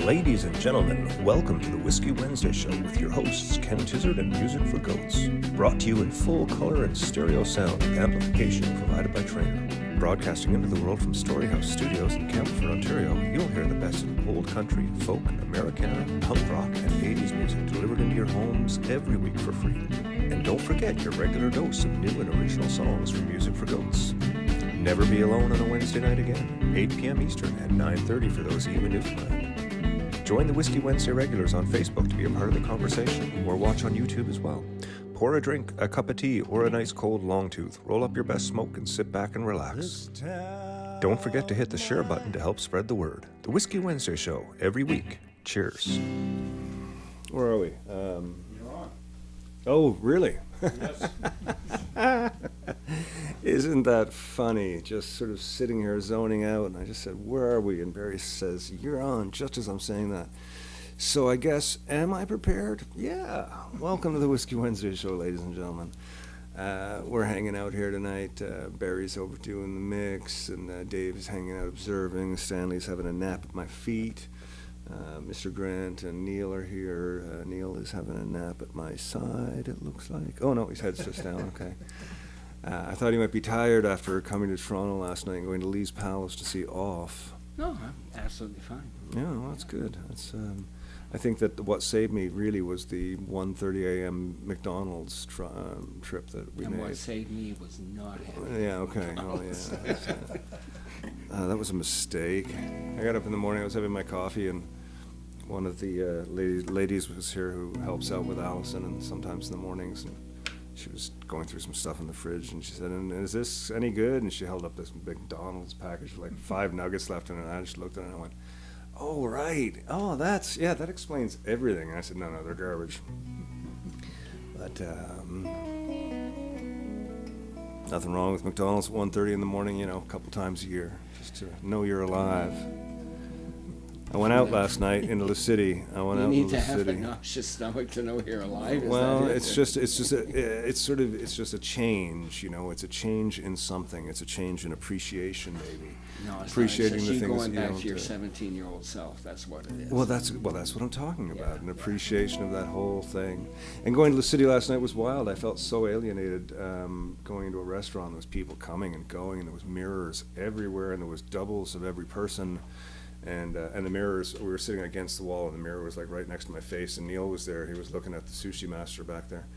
Ladies and gentlemen, welcome to the Whiskey Wednesday Show with your hosts, Ken Tizzard and Music for Goats. Brought to you in full color and stereo sound with amplification provided by Trainer. Broadcasting into the world from Storyhouse Studios in Campbellford, Ontario, you'll hear the best of old country, folk, Americana, punk rock, and 80s music delivered into your homes every week for free. And don't forget your regular dose of new and original songs from Music for Goats. Never be alone on a Wednesday night again, 8 p.m. Eastern and 9:30 for those of you in Newfoundland. Join the Whiskey Wednesday regulars on Facebook to be a part of the conversation, or watch on YouTube as well. Pour a drink, a cup of tea, or a nice cold long tooth. Roll up your best smoke and sit back and relax. Don't forget to hit the share button to help spread the word. The Whiskey Wednesday Show, every week. Cheers. Where are we? You're on. Oh, really? Yes. Isn't that funny? Just sort of sitting here zoning out, and I just said, where are we? And Barry says, you're on, just as I'm saying that. So I guess, am I prepared? Yeah. Welcome to the Whiskey Wednesday Show, ladies and gentlemen. We're hanging out here tonight. Barry's over doing the mix, and Dave is hanging out observing. Stanley's having a nap at my feet. Mr. Grant and Neil are here. Neil is having a nap at my side, it looks like. Oh, no, his head's just down, okay. I thought he might be tired after coming to Toronto last night and going to Lee's Palace to see Off. No, I'm absolutely fine. Yeah, well, that's good. That's, I think that what saved me really was the 1:30 a.m. McDonald's trip that we made. And what saved me was not having Yeah, okay. Oh, yeah. That was a mistake. I got up in the morning, I was having my coffee, and one of the ladies was here who helps out with Allison, and sometimes in the mornings, and she was going through some stuff in the fridge, and she said, and is this any good? And she held up this McDonald's package with like 5 nuggets left in it, and I just looked at it and I went, oh, right. Oh, that explains everything. And I said, no, they're garbage. But nothing wrong with McDonald's at 1:30 in the morning, a couple times a year, just to know you're alive. I went out last night into the city. You need to have a nauseous stomach to know you're alive. Well, it's just a change. It's a change in something. It's a change in appreciation, maybe. No, it's appreciating not. the It's things going you back don't, to your 17-year-old self. That's what it is. Well, that's what I'm talking about. An appreciation of that whole thing. And going to the city last night was wild. I felt so alienated going into a restaurant. There was people coming and going, and there was mirrors everywhere, and there was doubles of every person. And the mirrors, we were sitting against the wall, and the mirror was like right next to my face, and Neil was there. He was looking at the sushi master back there.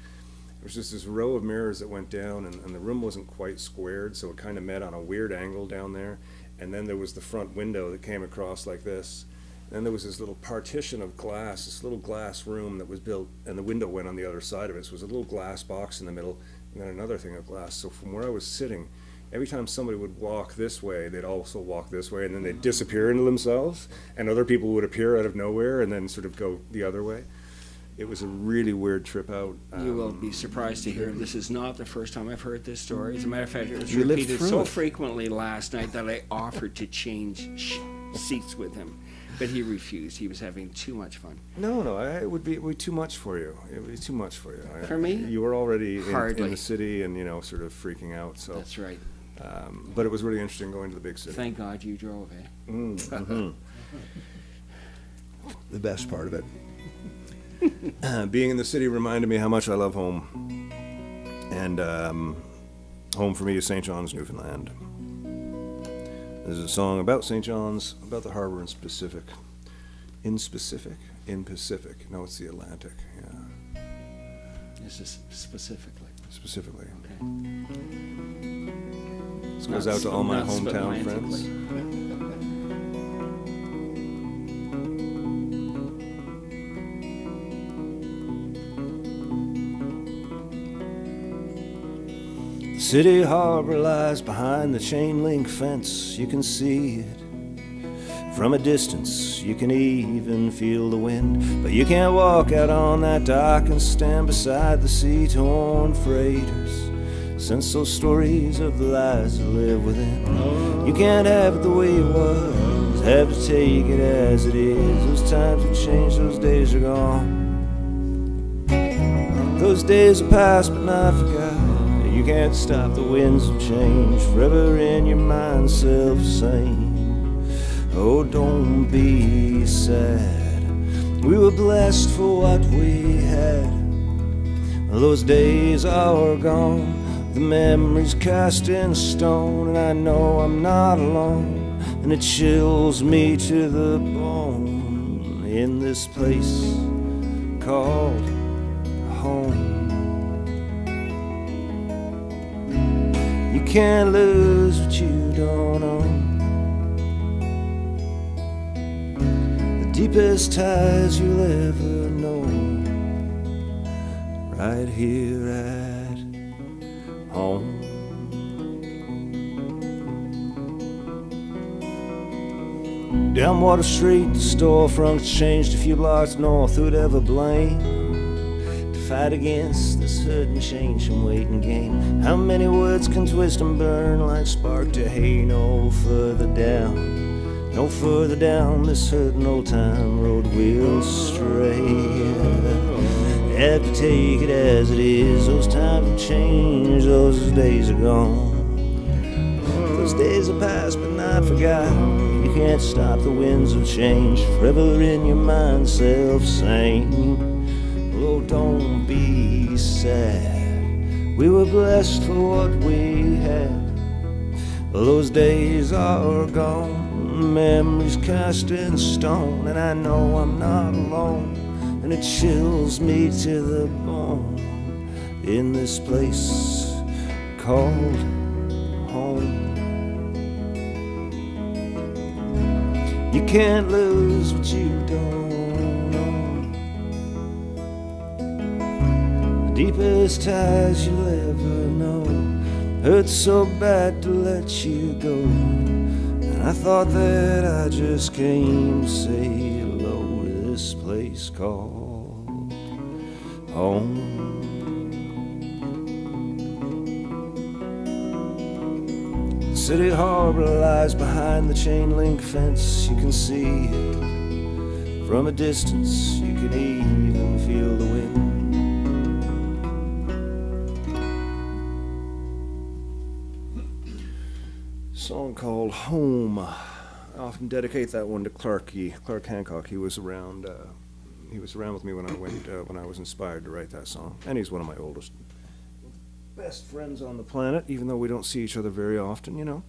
There was just this row of mirrors that went down, and the room wasn't quite squared, so it kind of met on a weird angle down there. And then there was the front window that came across like this. And then there was this little partition of glass, this little glass room that was built, and the window went on the other side of it. So it was a little glass box in the middle, and then another thing of glass. So from where I was sitting, every time somebody would walk this way, they'd also walk this way, and then they'd disappear into themselves, and other people would appear out of nowhere and then sort of go the other way. It was a really weird trip out. You will be surprised to hear this is not the first time I've heard this story. As a matter of fact, it was You lived repeated through so it. frequently last night that I offered to change seats with him. But he refused. He was having too much fun. No, it would be too much for you. It would be too much for you. For me? You were already in Hardly. the city and, sort of freaking out. So. That's right. But it was really interesting going to the big city. Thank God you drove, eh? Mm-hmm. The best part of it. Being in the city reminded me how much I love home. And home for me is St. John's, Newfoundland. There's a song about St. John's, about the harbor in Pacific. In Pacific. No, it's the Atlantic, yeah. This is specifically. Specifically. Okay. This goes out to all my Not hometown romantically. friends. The city harbor lies behind the chain link fence. You can see it from a distance. You can even feel the wind, but you can't walk out on that dock and stand beside the sea-torn freighters. Since those stories of the lies that live within, you can't have it the way it was. Have to take it as it is. Those times have changed, those days are gone. Those days are past but not forgot. You can't stop the winds of change, forever in your mind self-same. Oh, don't be sad. We were blessed for what we had. Those days are gone, the memories cast in stone, and I know I'm not alone, and it chills me to the bone in this place called home. You can't lose what you don't own. The deepest ties you'll ever know, right here at home. Down Water Street, the storefronts changed a few blocks north. Who'd ever blame to fight against this hurt and change and waiting game? How many words can twist and burn like spark to hay? No further down, no further down this hurting old time road we'll stray. Have to take it as it is. Those times have changed, those days are gone. Those days are past but not forgotten. You can't stop the winds of change, forever in your mind, self-same. Oh, don't be sad, we were blessed for what we had. Those days are gone, memories cast in stone, and I know I'm not alone, and it chills me to the bone in this place called home. You can't lose what you don't own. The deepest ties you'll ever know hurts so bad to let you go, and I thought that I just came to say hello to this place called home. City Harbor lies behind the chain link fence. You can see it from a distance, you can even feel the wind. Song called Home. I often dedicate that one to Clark Hancock. He was around with me when I was inspired to write that song, and he's one of my oldest, best friends on the planet, even though we don't see each other very often, you know.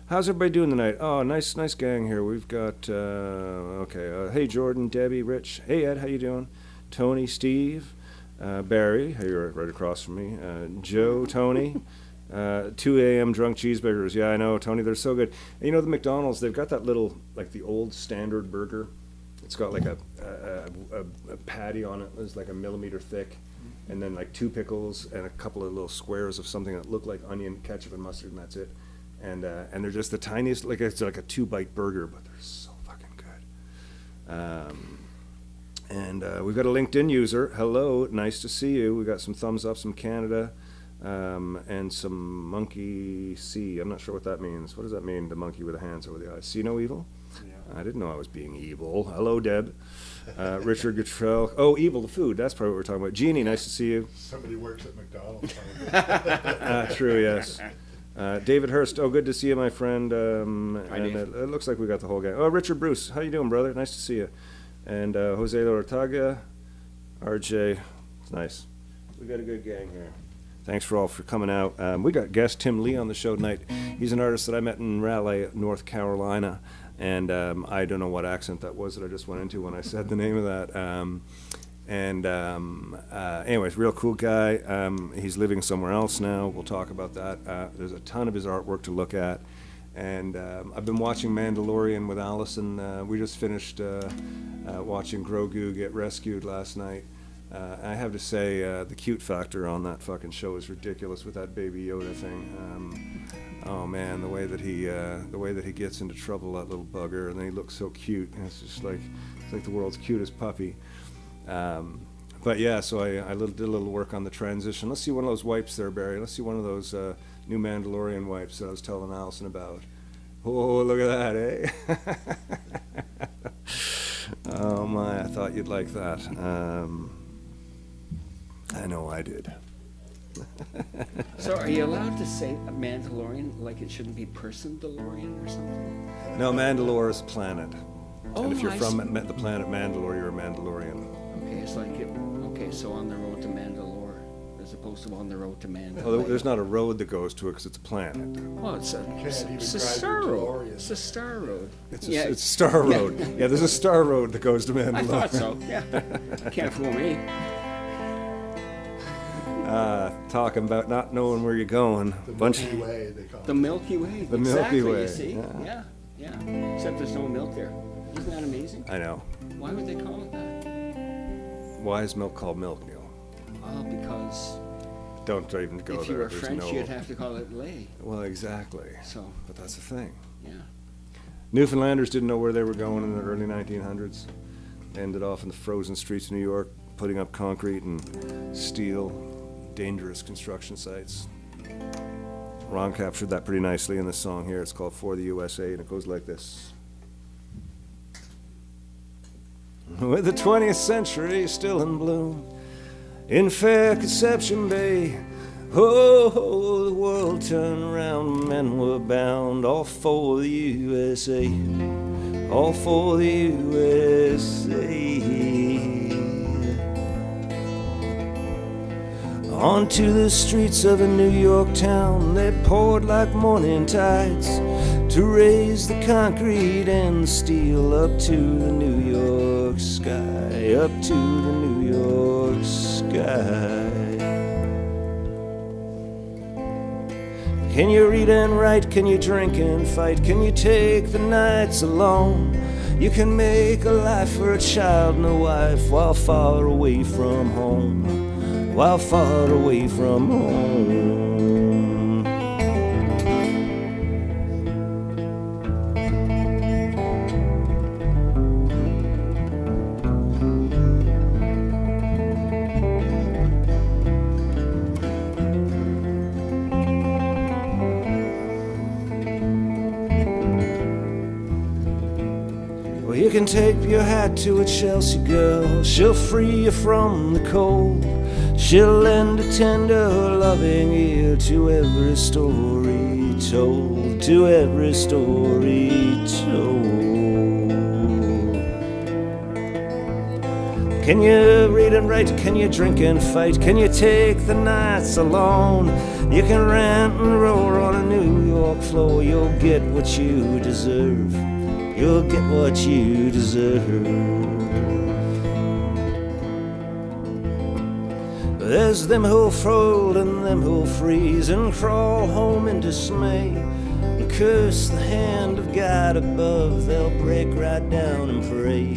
How's everybody doing tonight? Oh, nice gang here. We've got hey Jordan, Debbie, Rich. Hey Ed, how you doing? Tony, Steve, Barry, hey, you're right across from me. Joe, Tony. 2 a.m. drunk cheeseburgers. Yeah, I know, Tony, they're so good. And you know, the McDonald's, they've got that little, like the old standard burger. It's got like a patty on it. It's like a millimeter thick. And then like 2 pickles and a couple of little squares of something that look like onion, ketchup, and mustard, and that's it. And they're just the tiniest, like it's like a 2-bite burger, but they're so fucking good. We've got a LinkedIn user. Hello, nice to see you. We got some thumbs up, some Canada, and some monkey see. I'm not sure what that means. What does that mean, the monkey with the hands over the eyes? See no evil? Yeah. I didn't know I was being evil. Hello, Deb. Richard Guttrell. Oh, evil, the food. That's probably what we're talking about. Jeannie, nice to see you. Somebody works at McDonald's. True, yes. David Hurst. Oh, good to see you, my friend. Hi, and Dave. it looks like we got the whole gang. Oh, Richard Bruce. How you doing, brother? Nice to see you. And Jose Ortega, RJ. It's nice. We got a good gang here. Thanks for all for coming out. We got guest Tim Lee on the show tonight. He's an artist that I met in Raleigh, North Carolina. And I don't know what accent that was that I just went into when I said the name of that. Anyways, real cool guy. He's living somewhere else now. We'll talk about that. There's a ton of his artwork to look at. And I've been watching Mandalorian with Allison. We just finished watching Grogu get rescued last night. I have to say, the cute factor on that fucking show is ridiculous with that Baby Yoda thing. Oh man, the way that he gets into trouble, that little bugger, and then he looks so cute. And it's just like the world's cutest puppy. But yeah, so I did a little work on the transition. Let's see one of those wipes there, Barry. Let's see one of those new Mandalorian wipes that I was telling Allison about. Oh, look at that, eh? Oh my, I thought you'd like that. I know I did. So are you allowed to say a Mandalorian like it shouldn't be person DeLorean or something? No, Mandalore is planet. Oh, And if you're I from see. the planet Mandalore, you're a Mandalorian. Okay, it's like okay, so on the road to Mandalore, as opposed to on the road to Mandalore. Well, there's not a road that goes to it because it's a planet. Well, it's a, can't it's, even it's a drive your star road. DeLorean. It's a star road. It's Yeah. a Star Yeah. Road. Yeah, there's a Star Road that goes to Mandalore. I thought so. Yeah, can't fool me. Talking about not knowing where you're going. The Bunch. Milky Way, they call The it. Milky Way. The Milky exactly, Way, You see? yeah. Yeah. Except there's no milk there. Isn't that amazing? I know. Why would they call it that? Why is milk called milk, Neil? Well, because Don't even go if you there. were There's French, no. you'd have to call it lait. Well, exactly. So, But that's the thing. yeah. Newfoundlanders didn't know where they were going in the early 1900s. Ended off in the frozen streets of New York, putting up concrete and steel, dangerous construction sites. Ron captured that pretty nicely in this song here. It's called For the USA, and it goes like this. With the 20th century still in bloom, in fair Conception Bay, oh, the world turned around, men were bound, all for the USA, all for the USA. Onto the streets of a New York town, they poured like morning tides to raise the concrete and the steel up to the New York sky, up to the New York sky. Can you read and write? Can you drink and fight? Can you take the nights alone? You can make a life for a child and a wife while far away from home, while far away from home. Well, you can tip your hat to a Chelsea girl. She'll free you from the cold. She'll lend a tender, loving ear to every story told, to every story told. Can you read and write? Can you drink and fight? Can you take the nights alone? You can rant and roar on a New York floor. You'll get what you deserve. You'll get what you deserve. There's them who'll fold and them who'll freeze and crawl home in dismay and curse the hand of God above. They'll break right down and pray.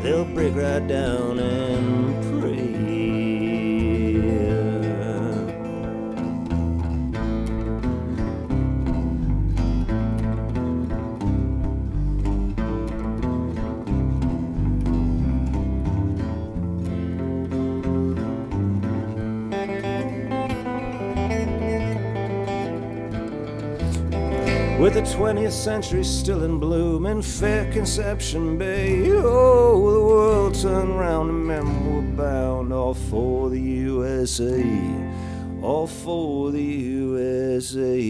They'll break right down and pray. With the 20th century still in bloom in fair Conception Bay, oh, the world turned round and men were bound, all for the USA, all for the USA.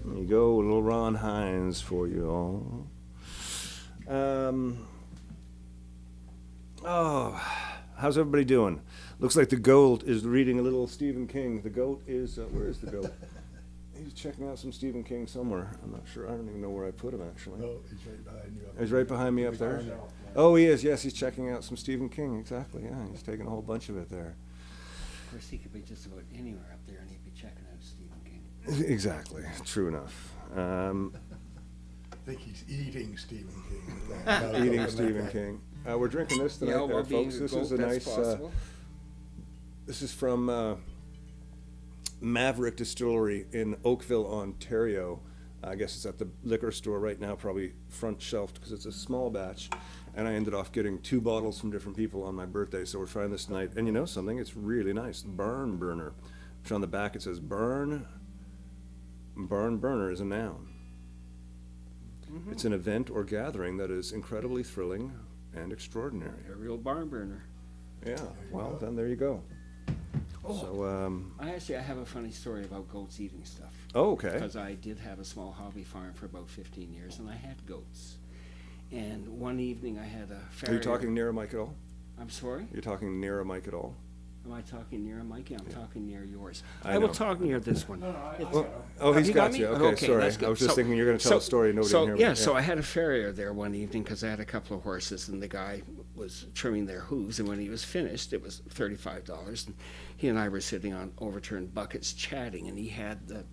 There you go, little Ron Hines for you all. How's everybody doing? Looks like the goat is reading a little Stephen King. The goat is, where is the goat? He's checking out some Stephen King somewhere. I'm not sure. I don't even know where I put him, actually. No, he's right behind you. He's right behind me up there. Yeah. Oh, he is. Yes, he's checking out some Stephen King. Exactly. Yeah, he's taking a whole bunch of it there. Of course, he could be just about anywhere up there, and he'd be checking out Stephen King. Exactly. True enough. I think he's eating Stephen King. Eating Stephen King. We're drinking this tonight, Yeah, well, being folks. a This goat, is a that's nice. possible. This is from Maverick Distillery in Oakville, Ontario. I guess it's at the liquor store right now, probably front shelved because it's a small batch. And I ended off getting 2 bottles from different people on my birthday, so we're trying this tonight. And you know something? It's really nice. Burn Burner. Which on the back it says Burn Burner is a noun. Mm-hmm. It's an event or gathering that is incredibly thrilling and extraordinary. A real barn burner. Yeah, well, then there you go. So, I have a funny story about goats eating stuff. oh, okay. Because I did have a small hobby farm for about 15 years, and I had goats. And one evening I had a Are farrier. you talking near a mic at all? I'm sorry? You're talking near a mic at all? Am I talking near a mic? I'm talking near yours. I I will know. talk near this one. Well, oh, Have he's you got me? you. Okay, sorry. that's good. I was just So- thinking you were going to tell a story. Nobody so, didn't hear yeah, me. so I had a farrier there one evening because I had a couple of horses, and the guy was trimming their hooves, and when he was finished, it was $35, and he and I were sitting on overturned buckets chatting, and he had the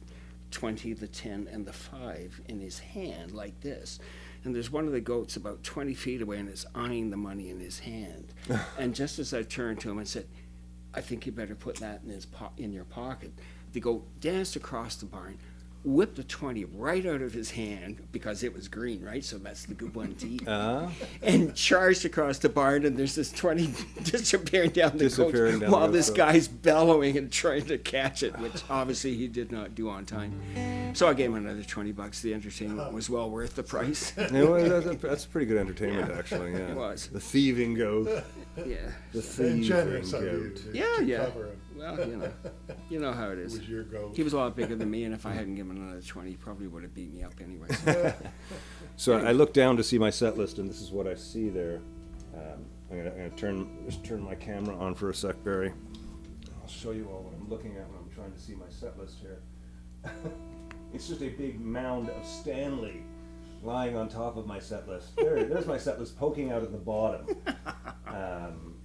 20, the 10, and the 5 in his hand like this. And there's one of the goats about 20 feet away, and is eyeing the money in his hand. And just as I turned to him and said, I think you better put that in your pocket, the goat danced across the barn, whipped a 20 right out of his hand because it was green, right? So that's the good one to eat. And charged across the barn, and there's this 20 disappearing down the Disappearing goat down while the this road. guy's bellowing and trying to catch it, which obviously he did not do on time. So I gave him another $20. The entertainment was well worth the price. Yeah, well, that's pretty good entertainment, Yeah. actually. Yeah. It was. The thieving goat. Yeah. The And thieving generous of you goat. to Yeah. cover him. Well, you know how it It is. was your goat. He was a lot bigger than me, and if I hadn't given him another 20, he probably would have beat me up anyway. So I look down to see my set list, and this is what I see there. I'm gonna turn my camera on for a sec, Barry. I'll show you all what I'm looking at when I'm trying to see my set list here. It's just a big mound of Stanley lying on top of my set list. There's my set list poking out at the bottom.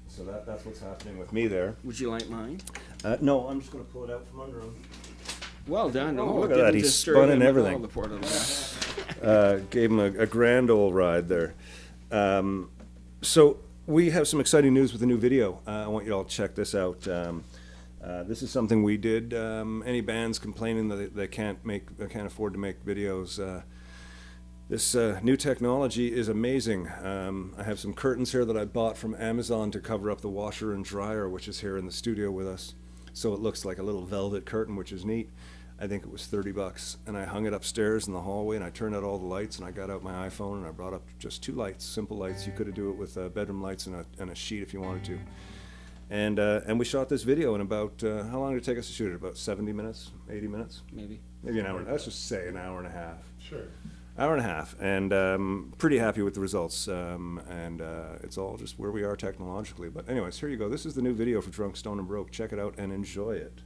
So that's what's happening with me there. Would you like mine? No, I'm just gonna pull it out from under him. Well done. Oh, look at didn't that, he's disturb spun him and at everything. all, the poor little guy. Gave him a grand old ride there. So we have some exciting news with the new video. I want you all to check this out. This is something we did. Any bands complaining that they can't afford to make videos. This new technology is amazing. I have some curtains here that I bought from Amazon to cover up the washer and dryer, which is here in the studio with us. So it looks like a little velvet curtain, which is neat. I think it was $30, and I hung it upstairs in the hallway, and I turned out all the lights, and I got out my iPhone, and I brought up just 2 lights, simple lights. You could do it with bedroom lights and a sheet if you wanted to. And we shot this video in about, how long did it take us to shoot it? About 70 minutes, 80 minutes? Maybe. Maybe an hour. Let's just say an hour and a half. Sure. Hour and a half, and pretty happy with the results, and it's all just where we are technologically. But anyways, here you go. This is the new video for Drunk, Stoned, and Broke. Check it out and enjoy it.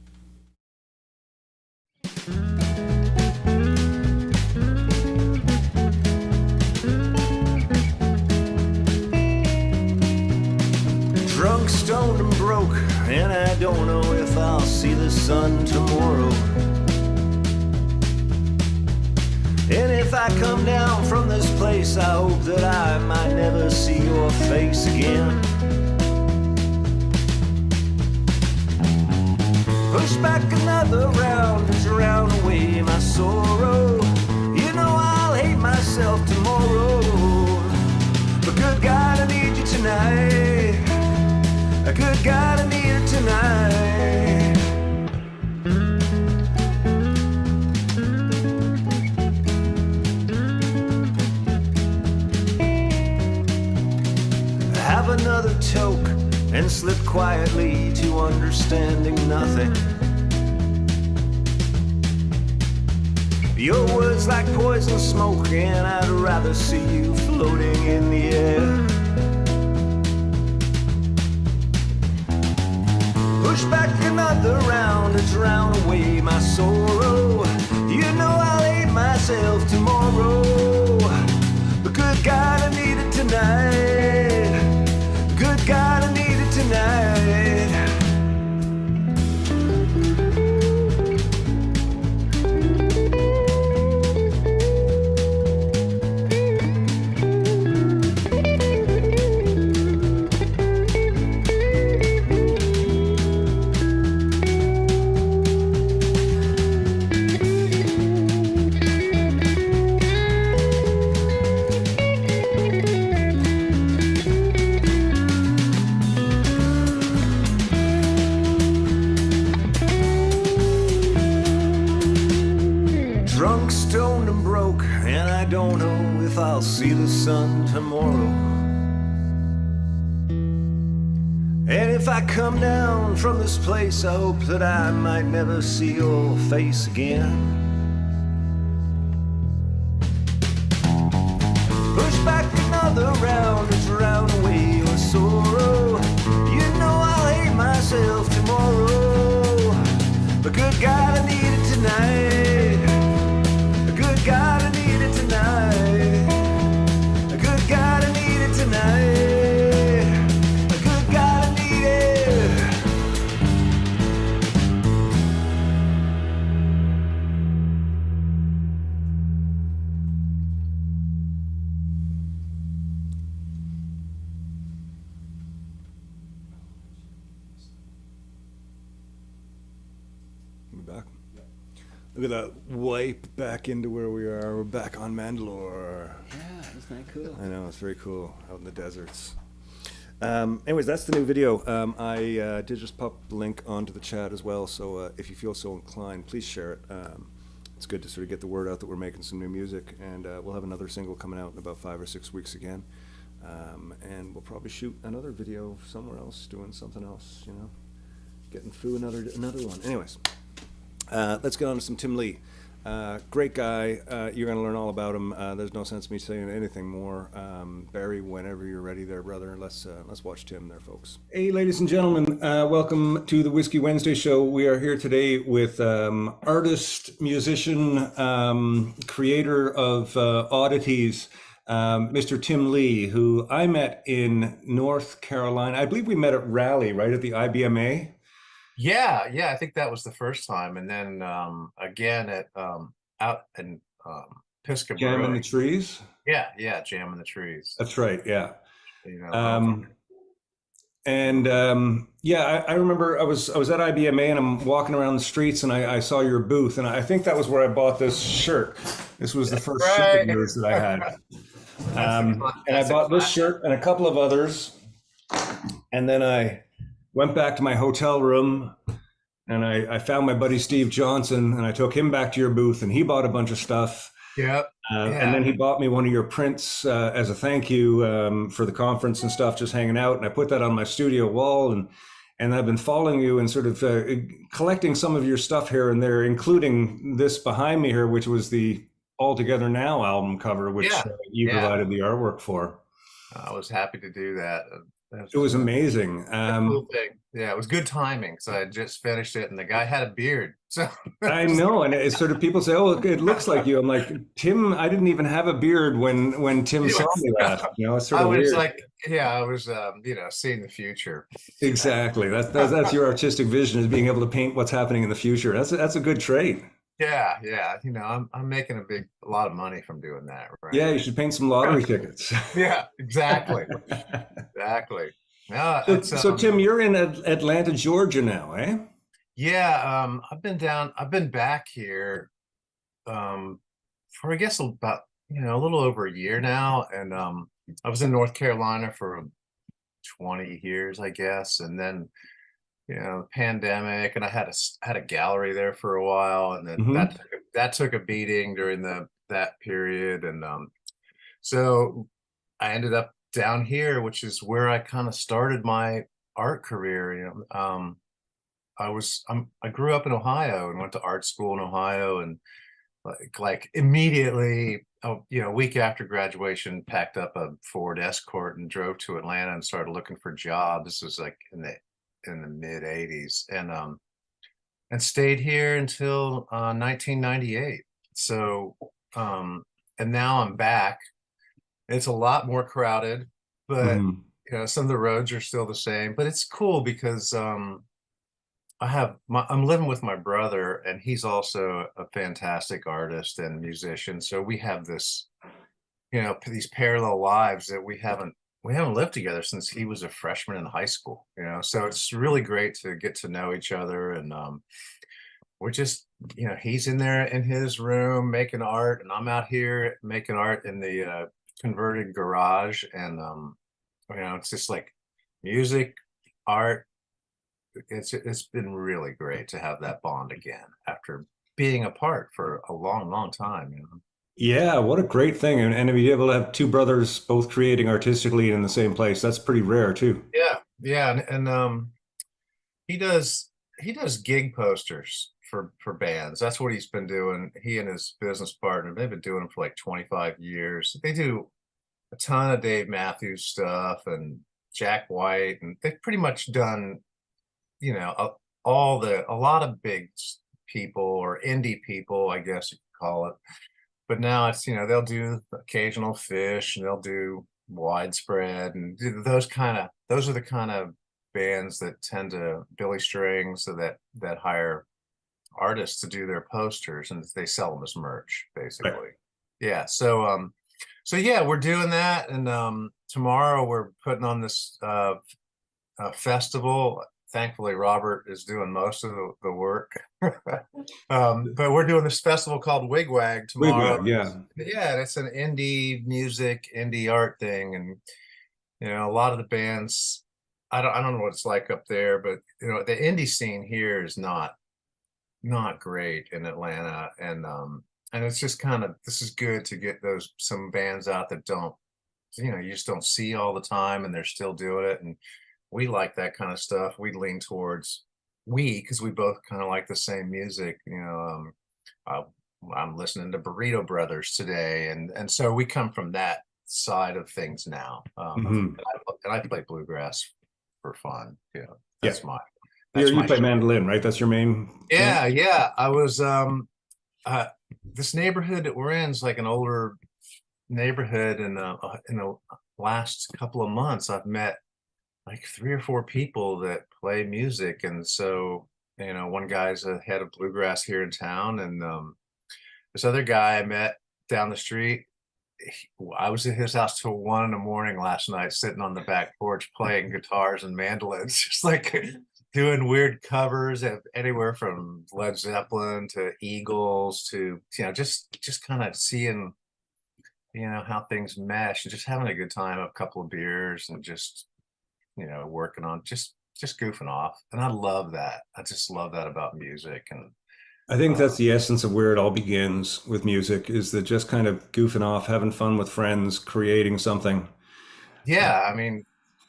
Drunk, stoned, and broke, and I don't know if I'll see the sun tomorrow. And if I come down from this place, I hope that I might never see your face again. Push back another round to drown away my sorrow. You know I'll hate myself tomorrow. But good God, I need you tonight. Good God, I need you tonight. Have another toke and slip quietly to understanding nothing. Your words like poison smoke, and I'd rather see you floating in the air. Push back another round to drown away my sorrow. You know I'll hate myself tomorrow. But good God, I need it tonight. Good God, I need it tonight. Drunk, stoned, and broke, and I don't know if I'll see the sun tomorrow. And if if I come down from this place, I hope that I might never see your face again. Push back another round to drown away your sorrow. You know I'll hate myself tomorrow. But good God, I need it tonight. Good God, I need it tonight. Good God, I need it tonight. Good God, I need it. We're back. Look at that wipe back into where we are. We're back on Mandalore. Yeah, isn't that cool? I know, it's very cool out in the deserts. Anyways, that's the new video. I did just pop the link onto the chat as well, so if you feel so inclined, please share it. It's good to sort of get the word out that we're making some new music, and we'll have another single coming out in about 5 or 6 weeks again. And we'll probably shoot another video somewhere else, doing something else, you know, getting through another one. Anyways. Let's get on to some Tim Lee. Great guy. You're going to learn all about him. There's no sense me saying anything more. Barry, whenever you're ready there, brother, let's watch Tim there, folks. Hey, ladies and gentlemen, welcome to the Whiskey Wednesday show. We are here today with artist, musician, creator of oddities, Mr. Tim Lee, who I met in North Carolina. I believe we met at Raleigh, right, at the IBMA. Yeah, I think that was the first time, and then again at out in Pisca Jam in Brewing. the Trees. Yeah, Jam in the Trees. That's right. Yeah. You know, I remember I was at IBMA and I'm walking around the streets and I saw your booth, and I think that was where I bought this shirt. This was the first shirt of yours that I had. And I bought this shirt and a couple of others, and then I went back to my hotel room and I found my buddy Steve Johnson, and I took him back to your booth, and he bought a bunch of stuff. Yep. And then he bought me one of your prints as a thank you for the conference and stuff, just hanging out. And I put that on my studio wall, and I've been following you and sort of collecting some of your stuff here and there, including this behind me here, which was the All Together Now album cover, which you provided the artwork for. I was happy to do that. It was amazing. Cool thing. Yeah, it was good timing because I had just finished it, and the guy had a beard. So I know, and it's sort of people say, "Oh, it looks like you." I'm like, Tim, I didn't even have a beard when Tim saw me last. You know, it's sort of weird. I was seeing the future. Exactly. That's your artistic vision, is being able to paint what's happening in the future. That's a good trait. Yeah. You know, I'm making a lot of money from doing that. Right? Yeah, you should paint some lottery tickets. Yeah, exactly. Exactly. No, so Tim, you're in Atlanta, Georgia now, eh? Yeah, I've been back here for I guess about a little over a year now, and I was in North Carolina for 20 years, I guess, and then the pandemic, and I had a gallery there for a while, and then that took a beating during that period, and so I ended up down here, which is where I kind of started my art career. I grew up in Ohio and went to art school in Ohio, and like immediately, a week after graduation, packed up a Ford Escort and drove to Atlanta and started looking for jobs. This was like in the mid '80s, and stayed here until 1998. So and now I'm back. It's a lot more crowded, but some of the roads are still the same. But it's cool because I'm living with my brother, and he's also a fantastic artist and musician. So we have this, these parallel lives that we haven't lived together since he was a freshman in high school. So it's really great to get to know each other, and we're just, he's in there in his room making art, and I'm out here making art in the converted garage, and it's just like music, art. It's been really great to have that bond again after being apart for a long time. Yeah, what a great thing. And to be able to have two brothers both creating artistically in the same place, that's pretty rare too. Yeah, and he does gig posters for bands. That's what he's been doing. He and his business partner, they've been doing them for like 25 years. They do a ton of Dave Matthews stuff and Jack White, and they've pretty much done, you know, a lot of big people or indie people, I guess you could call it. But now it's, you know, they'll do occasional Fish and they'll do Widespread and those are the kind of bands that tend to Billy Strings, so that hire artists to do their posters and they sell them as merch, basically. Right. Yeah. So yeah, we're doing that, and tomorrow we're putting on this festival. Thankfully, Robert is doing most of the work. But we're doing this festival called Wigwag tomorrow. Wigwag, yeah. Yeah, it's an indie music, indie art thing, and you know, a lot of the bands. I don't know what it's like up there, but you know, the indie scene here is not great in Atlanta, and it's just kind of, this is good to get some bands out that don't, you know, you just don't see all the time, and they're still doing it, and we like that kind of stuff. We lean towards because we both kind of like the same music, you know. I'm listening to Burrito Brothers today, and so we come from that side of things now. Mhm. And I play bluegrass for fun. You know, Yeah. You play show. mandolin, right? That's your main Yeah, yeah. I was this neighborhood that we're in is like an older neighborhood, and in the last couple of months I've met like 3 or 4 people that play music. And so, you know, one guy's a head of bluegrass here in town, and this other guy I met down the street, I was at his house till 1 in the morning last night, sitting on the back porch playing guitars and mandolins, just like doing weird covers of anywhere from Led Zeppelin to Eagles to, you know, just kind of seeing, you know, how things mesh, and just having a good time, a couple of beers, and just, you know, working on just goofing off. And I love that. I just love that about music. And I think that's the essence of where it all begins with music, is that just kind of goofing off, having fun with friends, creating something. yeah, I mean,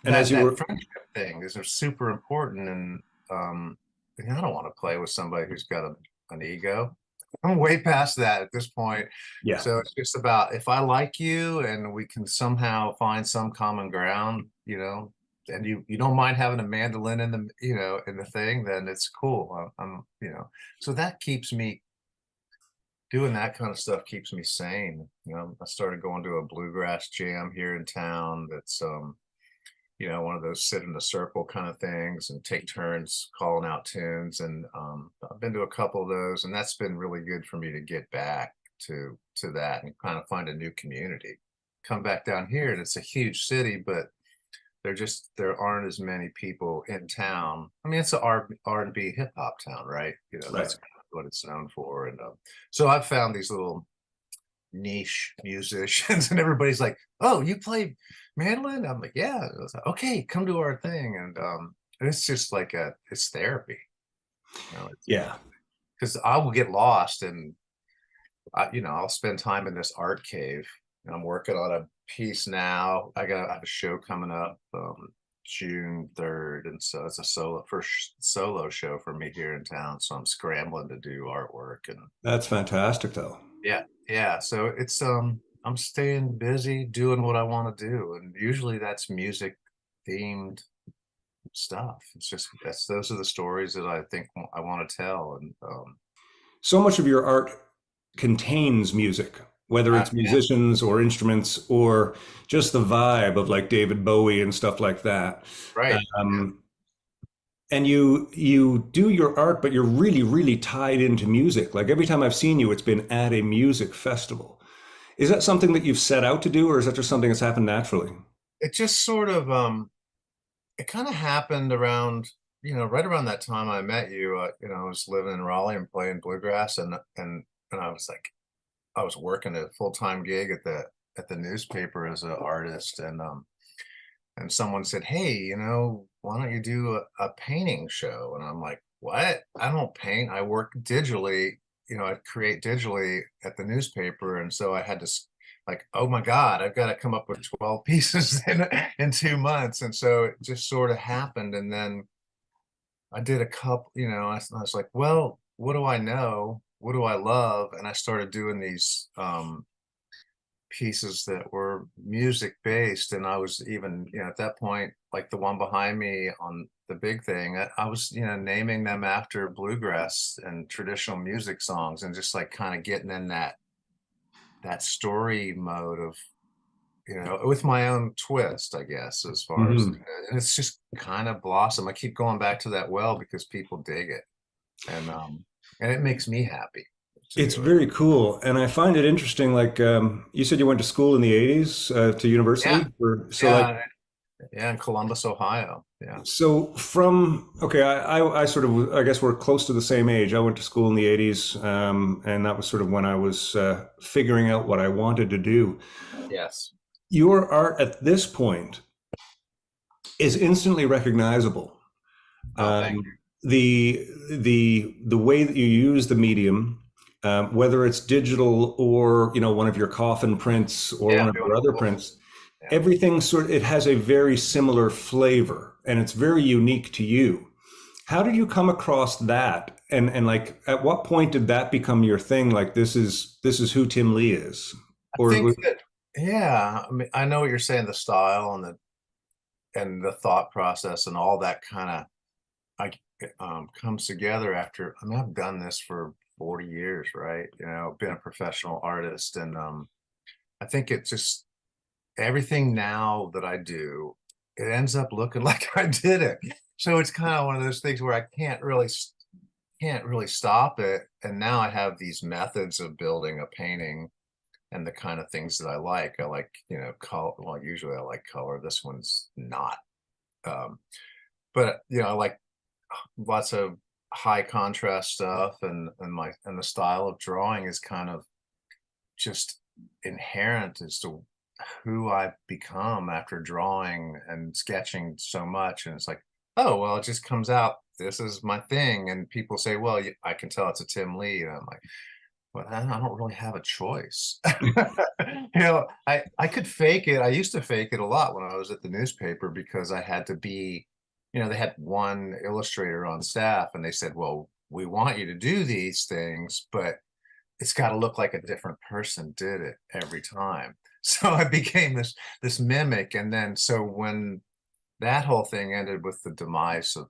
And as you that were, friendship thing is super important. And I don't want to play with somebody who's got an ego. I'm way past that at this point. yeah, So it's just about, if I like you and we can somehow find some common ground, you know, and you don't mind having a mandolin in the, you know, in the thing, then it's cool. I'm you know, so that keeps me doing that kind of stuff, keeps me sane. You know, I started going to a bluegrass jam here in town. That's you know, one of those sit in a circle kind of things and take turns calling out tunes. And I've been to a couple of those, and that's been really good for me to get back to that and kind of find a new community. Come back down here, and it's a huge city, but there aren't as many people in town. I mean, it's an R&B hip hop town, right? You know, that's kind of what it's known for. And so I've found these little niche musicians, and everybody's like, "Oh, you play mandolin?" I'm like, "Yeah." I was like, "Okay, come to our thing." And it's just like it's therapy. You know, yeah. because I will get lost, and you know, I'll spend time in this art cave, and I'm working on a piece now. I have a show coming up June 3rd, and so it's a first solo show for me here in town. So I'm scrambling to do artwork, and That's fantastic, though. yeah. So it's I'm staying busy doing what I want to do, and usually that's music themed stuff. It's just those are the stories that I think I want to tell. And So much of your art contains music, whether it's yeah, musicians or instruments or just the vibe of like David Bowie and stuff like that. right. Um, and you do your art, but you're really, really tied into music. Like every time I've seen you, it's been at a music festival. Is that something that you've set out to do, or is that just something that's happened naturally? It just sort of it kind of happened around, you know, right around that time I met you. You know, I was living in Raleigh and playing bluegrass, and I was like, I was working a full-time gig at the newspaper as an artist, and someone said, "Hey, you know, why don't you do a painting show?" And I'm like, "What? I don't paint. I work digitally. You know, I create digitally at the newspaper." And so I had to like, oh my God, I've got to come up with 12 pieces in 2 months. And so it just sort of happened. And then I did a couple, I was like, well, what do I know? What do I love? And I started doing these pieces that were music based. And I was even, at that point, like the one behind me on the big thing, I was, naming them after bluegrass and traditional music songs, and just like kind of getting in that story mode of, with my own twist, I guess, as far as, and it's just kind of blossom. I keep going back to that well because people dig it, and it makes me happy. It's very cool, and I find it interesting. Like you said, you went to school in the '80s to university, Yeah, in Columbus, Ohio. Yeah. So I sort of, I guess we're close to the same age. I went to school in the '80s, and that was sort of when I was figuring out what I wanted to do. Yes. Your art at this point is instantly recognizable. Thank you. The way that you use the medium, whether it's digital or one of your coffin prints or one of your other prints, everything it has a very similar flavor, and it's very unique to you. How did you come across that? And like, at what point did that become your thing? Like, this is who Tim Lee is? I think that, I mean, I know what you're saying, the style and the thought process and all that kind of comes together after, I mean, I've done this for 40 years, right? Been a professional artist, and I think it just, everything now that I do, it ends up looking like I did it. So it's kind of one of those things where I can't really stop it. And now I have these methods of building a painting and the kind of things that I like. I like, color. Well, usually I like color. This one's not. But I like lots of high contrast stuff, and the style of drawing is kind of just inherent as to who I've become after drawing and sketching so much. And it's like, oh, well, it just comes out, this is my thing. And people say, well, I can tell it's a Tim Lee. And I'm like, well, I don't really have a choice. I could fake it. I used to fake it a lot when I was at the newspaper, because I had to be, they had one illustrator on staff, and they said, well, we want you to do these things, but it's got to look like a different person did it every time. So I became this mimic. And then, so when that whole thing ended with the demise of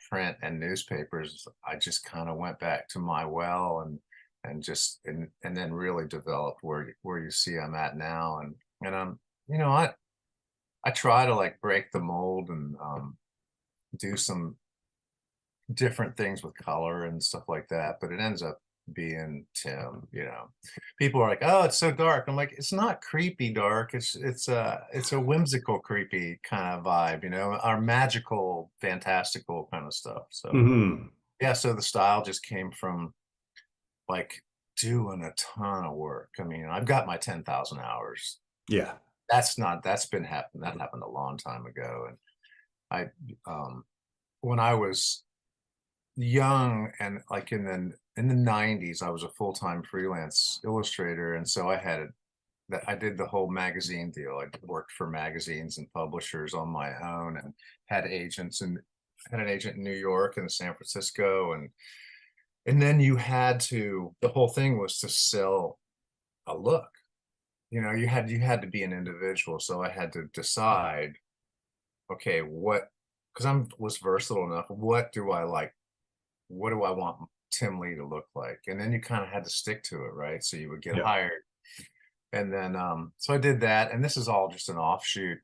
print and newspapers, I just kind of went back to my well and then really developed where you see I'm at now. And I try to like break the mold and do some different things with color and stuff like that, but it ends up being Tim. People are like, oh, it's so dark. I'm like, it's not creepy dark, it's a whimsical creepy kind of vibe, our magical fantastical kind of stuff. So yeah, so the style just came from like doing a ton of work. I mean, I've got my 10,000 hours. Yeah, that happened a long time ago. And I when I was young, and like in the 90s, I was a full-time freelance illustrator, and so I did the whole magazine deal. I worked for magazines and publishers on my own, and had agents, and had an agent in New York and San Francisco, and then the whole thing was to sell a look. You had to be an individual. So I had to decide, okay, because I was versatile enough, what do I like? What do I want Tim Lee to look like? And then you kind of had to stick to it, right? So you would get hired. And then, so I did that. And this is all just an offshoot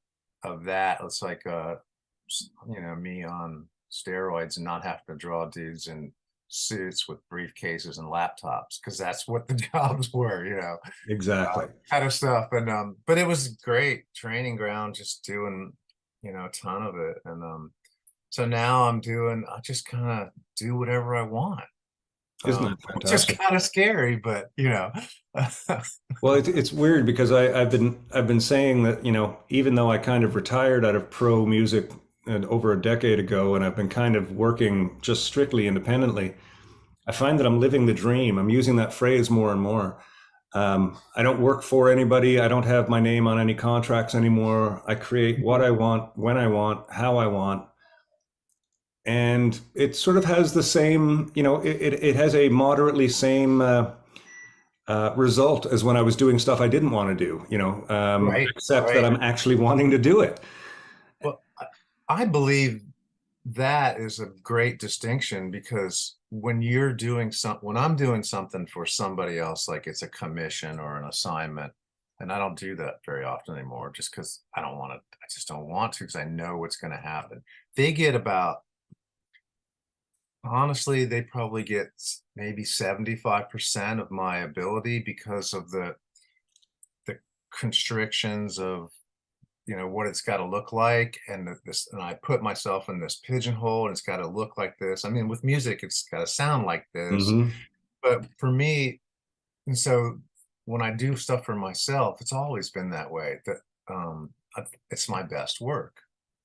of that. It's like, me on steroids and not having to draw dudes in suits with briefcases and laptops, because that's what the jobs were, exactly, kind of stuff. And but it was great training ground, just doing a ton of it. And so now I just kind of do whatever I want. Isn't that fantastic? It's just kind of scary, but well, it's weird, because I've been saying that, even though I kind of retired out of pro music over a decade ago, and I've been kind of working just strictly independently, I find that I'm living the dream. I'm using that phrase more and more. I don't work for anybody. I don't have my name on any contracts anymore. I create what I want, when I want, how I want. And it sort of has the same, it has a moderately same result as when I was doing stuff I didn't want to do, Right, except that right. I'm actually wanting to do it. Well, I believe that is a great distinction, because when I'm doing something for somebody else, like it's a commission or an assignment, and I don't do that very often anymore, just because I just don't want to, because I know what's going to happen. They get about, honestly, they probably get maybe 75% of my ability, because of the constrictions of what it's got to look like, and and I put myself in this pigeonhole, and it's got to look like this. I mean, with music, it's got to sound like this. Hmm. But for me, and so when I do stuff for myself, it's always been that way, that it's my best work,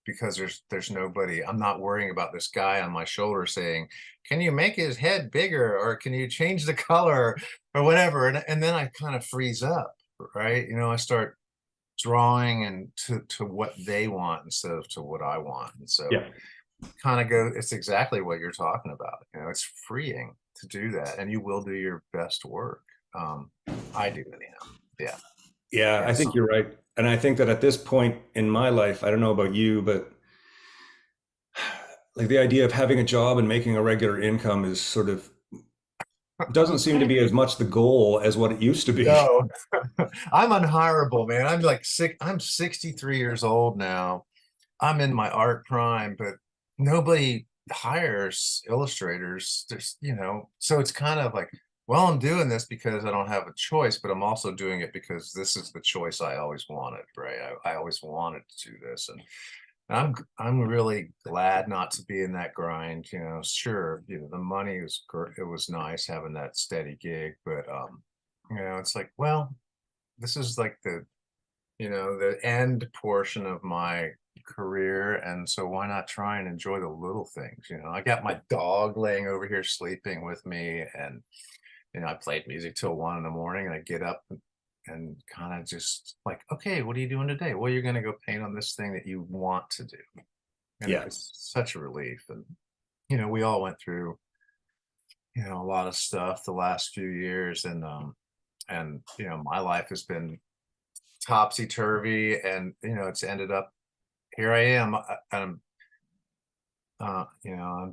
because there's nobody. I'm not worrying about this guy on my shoulder saying, can you make his head bigger, or can you change the color, or whatever. And then I kind of freeze up, right? I start drawing and to what they want instead of to what I want. And so Yeah. kind of it's exactly what you're talking about. It's freeing to do that, and you will do your best work. I do anyhow. Yeah. Yeah, I Yes. think you're right. And I think that at this point in my life, I don't know about you, but like the idea of having a job and making a regular income is sort of doesn't seem to be as much the goal as what it used to be. No, I'm unhireable, man. I'm 63 years old now. I'm in my art prime, but nobody hires illustrators. So it's kind of like, well, I'm doing this because I don't have a choice, but I'm also doing it because this is the choice I always wanted, right? I always wanted to do this. And I'm really glad not to be in that grind. Sure, the money was it was nice having that steady gig, but it's like, well, this is like the end portion of my career, and so why not try and enjoy the little things. I got my dog laying over here sleeping with me, and I played music till 1 in the morning, and I get up and kind of just like, okay, what are you doing today? Well, you're going to go paint on this thing that you want to do. And Yeah. it's such a relief. And we all went through a lot of stuff the last few years, and my life has been topsy-turvy, and it's ended up here I am. I'm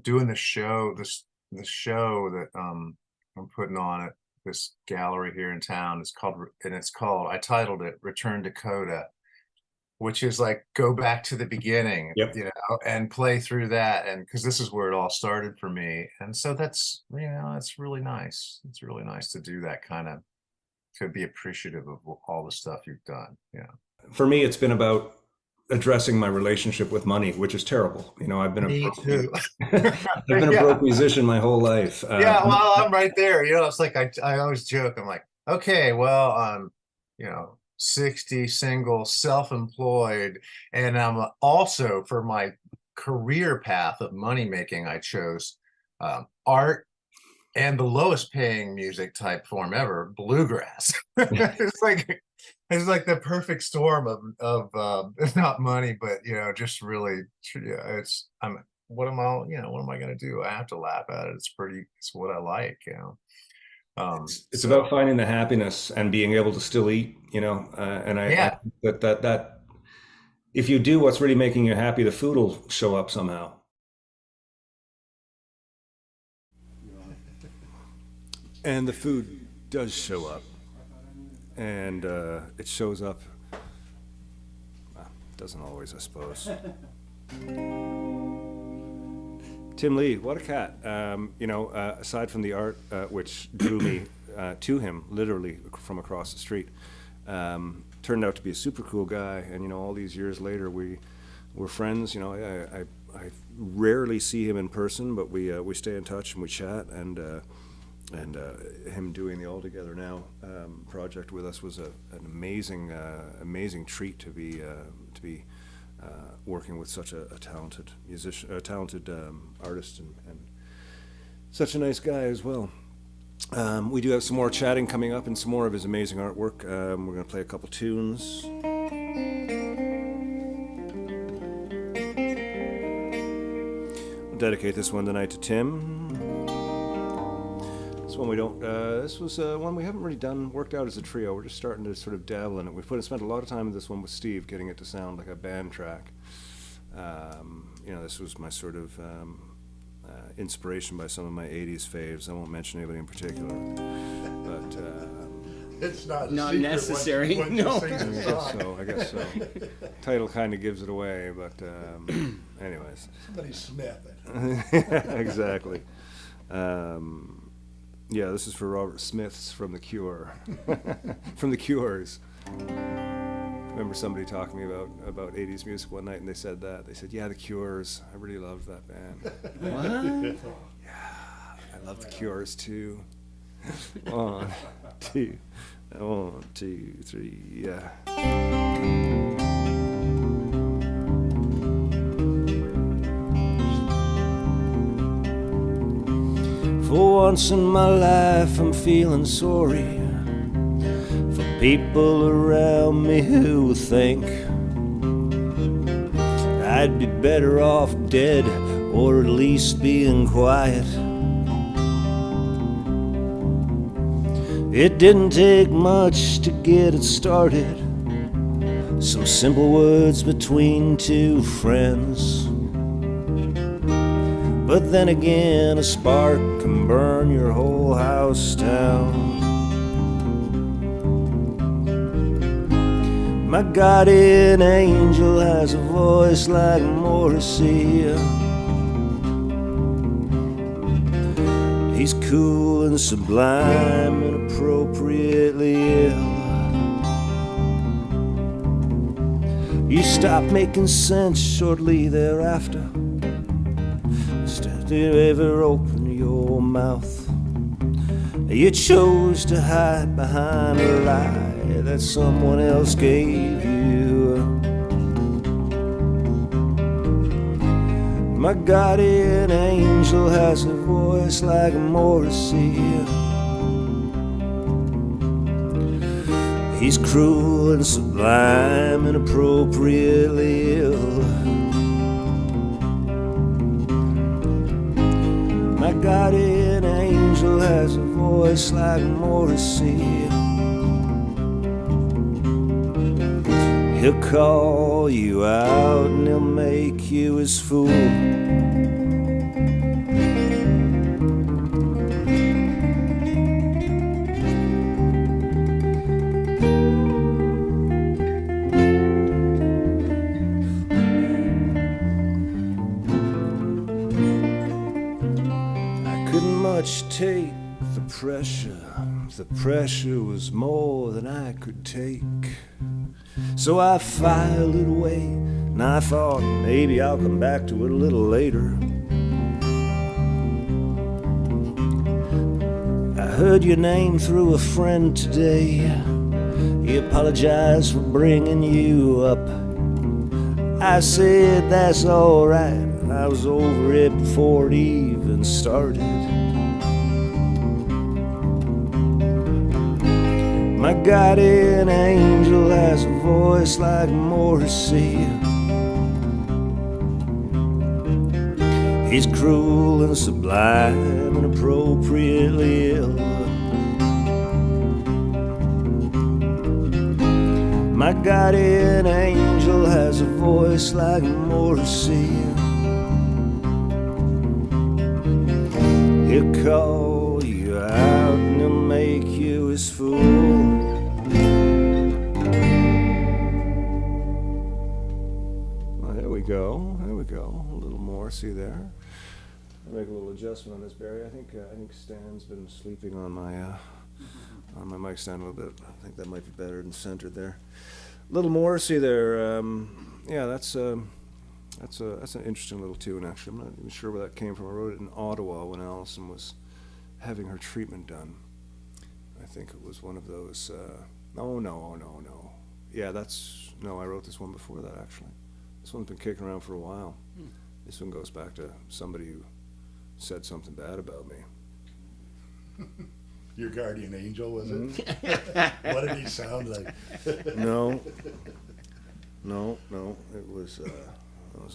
doing the show that I'm putting on at this gallery here in town. I titled it Return to Coda, which is like go back to the beginning, Yep. and play through that, and because this is where it all started for me. And so that's it's really nice. It's really nice to do that, kind of to be appreciative of all the stuff you've done. For me, it's been about addressing my relationship with money, which is terrible. I've been Me too. I've been a Yeah. broke musician my whole life. Yeah, well, I'm right there. It's like I always joke. I'm like, okay, well, I'm 60, single, self-employed, and I'm also, for my career path of money making, I chose art, and the lowest paying music type form ever, bluegrass. It's like the perfect storm of not money, but just really, yeah, what am I going to do? I have to laugh at it. It's what I like. It's So about finding the happiness and being able to still eat, and I yeah, think that if you do what's really making you happy, the food will show up somehow. And the food does show up, and it shows up. Well, doesn't always, I suppose. Tim Lee, what a cat. Aside from the art, which drew me to him literally from across the street, turned out to be a super cool guy. And, all these years later, we're friends. I rarely see him in person, but we stay in touch and we chat. And him doing the All Together Now project with us was an amazing treat to be working with such a talented musician, a talented artist, and such a nice guy as well. We do have some more chatting coming up and some more of his amazing artwork. We're going to play a couple tunes. I'll dedicate this one tonight to Tim. This one we don't. This was one we haven't really worked out as a trio. We're just starting to sort of dabble in it. We've spent a lot of time with this one with Steve, getting it to sound like a band track. This was my sort of inspiration by some of my '80s faves. I won't mention anybody in particular, but It's not a Not secret necessary, once you no. sing the song. I guess so. Title kind of gives it away, but anyways. Somebody Smith it. Exactly. Yeah, this is for Robert Smith's from The Cure. From The Cures. I remember somebody talking to me about 80s music one night, and they said that. They said, yeah, The Cures. I really loved that band. What? Yeah, I love The Cures too. 1, 2, 1, 2, 3, yeah. For once in my life I'm feeling sorry for people around me who think I'd be better off dead, or at least being quiet. It didn't take much to get it started, some simple words between two friends. But then again, a spark can burn your whole house down. My guardian angel has a voice like Morrissey. He's cool and sublime and appropriately ill. You stop making sense shortly thereafter. Instead of ever open your mouth, you chose to hide behind a lie that someone else gave you. My guardian angel has a voice like Morrissey. He's cruel and sublime and appropriately ill. My guardian angel has a voice like Morrissey. He'll call you out and he'll make you his fool. I couldn't much take the pressure. The pressure was more than I could take. So I filed it away, and I thought maybe I'll come back to it a little later. I heard your name through a friend today. He apologized for bringing you up. I said that's alright, I was over it before it even started. My guardian angel has a voice like Morrissey. He's cruel and sublime and appropriately ill. My guardian angel has a voice like Morrissey. He'll call you out and he'll make you his fool. Well, there we go. There we go. A little more. See there. I'll make a little adjustment on this, Barry. I think Stan's been sleeping on my mic stand a little bit. I think that might be better than centered there. A little more. See there. Yeah, that's an interesting little tune. Actually, I'm not even sure where that came from. I wrote it in Ottawa when Allison was having her treatment done. I think it was one of those. Oh no. Yeah, I wrote this one before that actually. This one's been kicking around for a while. This one goes back to somebody who said something bad about me. Your guardian angel, was it? What did he sound like? No, it was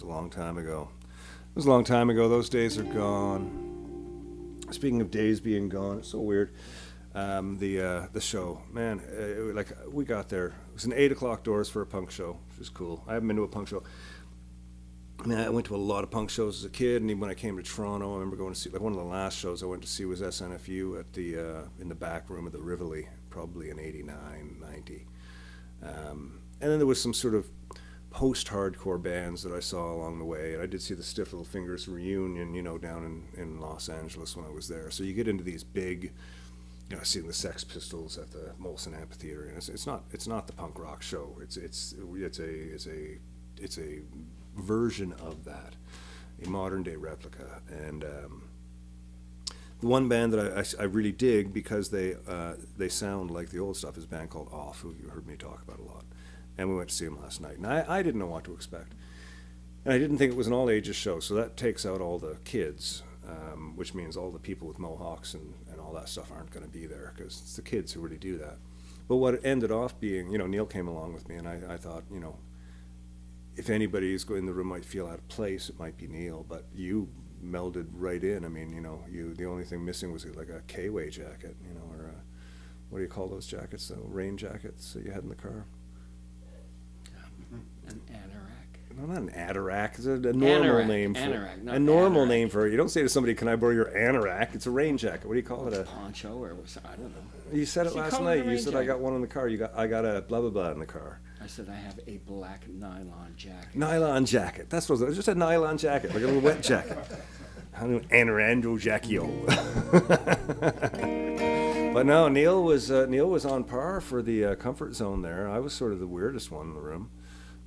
a long time ago. It was a long time ago. Those days are gone. Speaking of days being gone, it's so weird. The show, man, like we got there. It was an 8 o'clock doors for a punk show, which was cool. I haven't been to a punk show. I mean, I went to a lot of punk shows as a kid, and even when I came to Toronto, I remember going to see, like, one of the last shows I went to see was SNFU at the in the back room of the Rivoli, probably in '89, '90. And then there was some sort of post-hardcore bands that I saw along the way, and I did see the Stiff Little Fingers reunion, down in Los Angeles when I was there. So you get into these big, seeing the Sex Pistols at the Molson Amphitheater, and it's not the punk rock show. It's a version of that, a modern day replica. And the one band that I really dig because they sound like the old stuff is a band called Off, who you heard me talk about a lot. And we went to see them last night, and I didn't know what to expect, and I didn't think it was an all ages show, so that takes out all the kids, which means all the people with mohawks and all that stuff aren't going to be there, because it's the kids who really do that. But what it ended off being, Neil came along with me, and I thought, if anybody is in the room might feel out of place, it might be Neil, but you melded right in. I mean, the only thing missing was like a K-Way jacket, or what do you call those jackets, the rain jackets that you had in the car? An anorak. No, not an anorak. It's a normal name for anorak, not a normal anorak. name for it. You don't say to somebody, "Can I borrow your anorak?" It's a rain jacket. What do you call it? Poncho or I don't know. You said it So you last call it night. a You rain said I got jacket. one in the car. I got a blah blah blah in the car. I said I have a black nylon jacket. Nylon jacket. That's what it was. Just a nylon jacket, like a little wet jacket. Anorando Jackie-O. But no, Neil was on par for the comfort zone there. I was sort of the weirdest one in the room.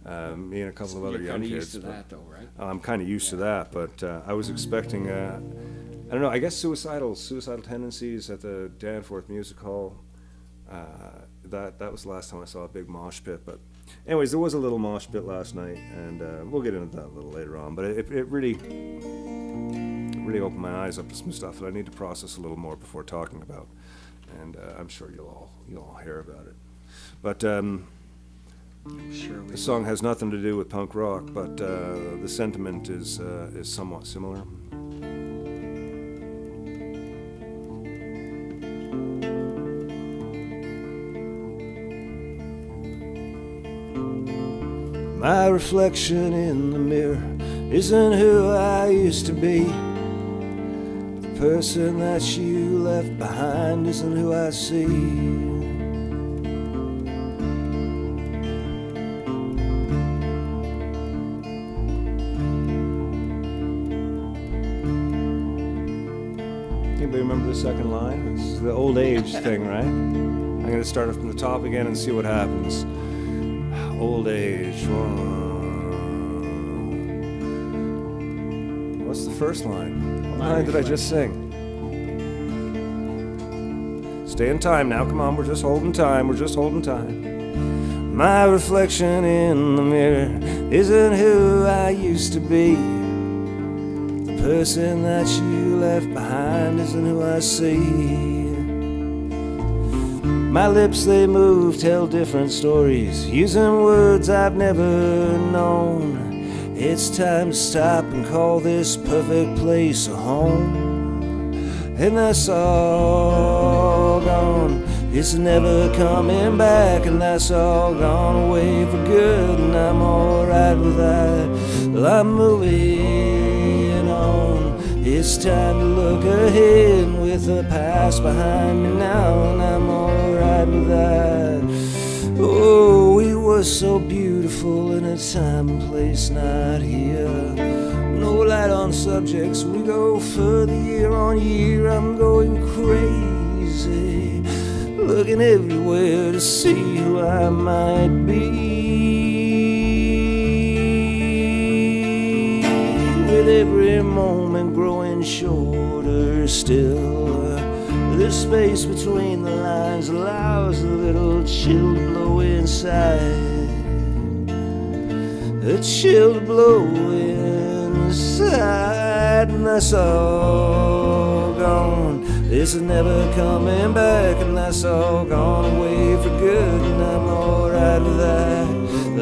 Me and a couple of other You're young kind of kids. used to but- that, though, right? I'm kind of used to that, but I was expecting, I don't know, I guess suicidal tendencies at the Danforth Music Hall. That was the last time I saw a big mosh pit. But anyways, there was a little mosh pit last night, and we'll get into that a little later on. But it really opened my eyes up to some stuff that I need to process a little more before talking about. And I'm sure you'll all hear about it. But Sure. the song has nothing to do with punk rock, but the sentiment is somewhat similar. My reflection in the mirror isn't who I used to be. The person that you left behind isn't who I see. Anybody remember the second line? It's the old age thing, right? I'm going to start it from the top again and see what happens. Old age. What's the first line? What line did I just sing? Stay in time now. Come on, we're just holding time. We're just holding time. My reflection in the mirror isn't who I used to be. The person that you left behind isn't who I see. My lips, they move, tell different stories, using words I've never known. It's time to stop and call this perfect place a home. And that's all gone, it's never coming back. And that's all gone away for good, and I'm alright with that. Well, I'm moving on. It's time to look ahead with the past behind me now, and I'm alright with that. Oh, we were so beautiful in a time and place not here. No light on subjects, we go further year on year. I'm going crazy, looking everywhere to see who I might be. With every moment growing shorter still, the space between the lines allows a little chill to blow inside. A chill to blow inside, and that's all gone. This is never coming back, and that's all gone away for good, and I'm alright with that.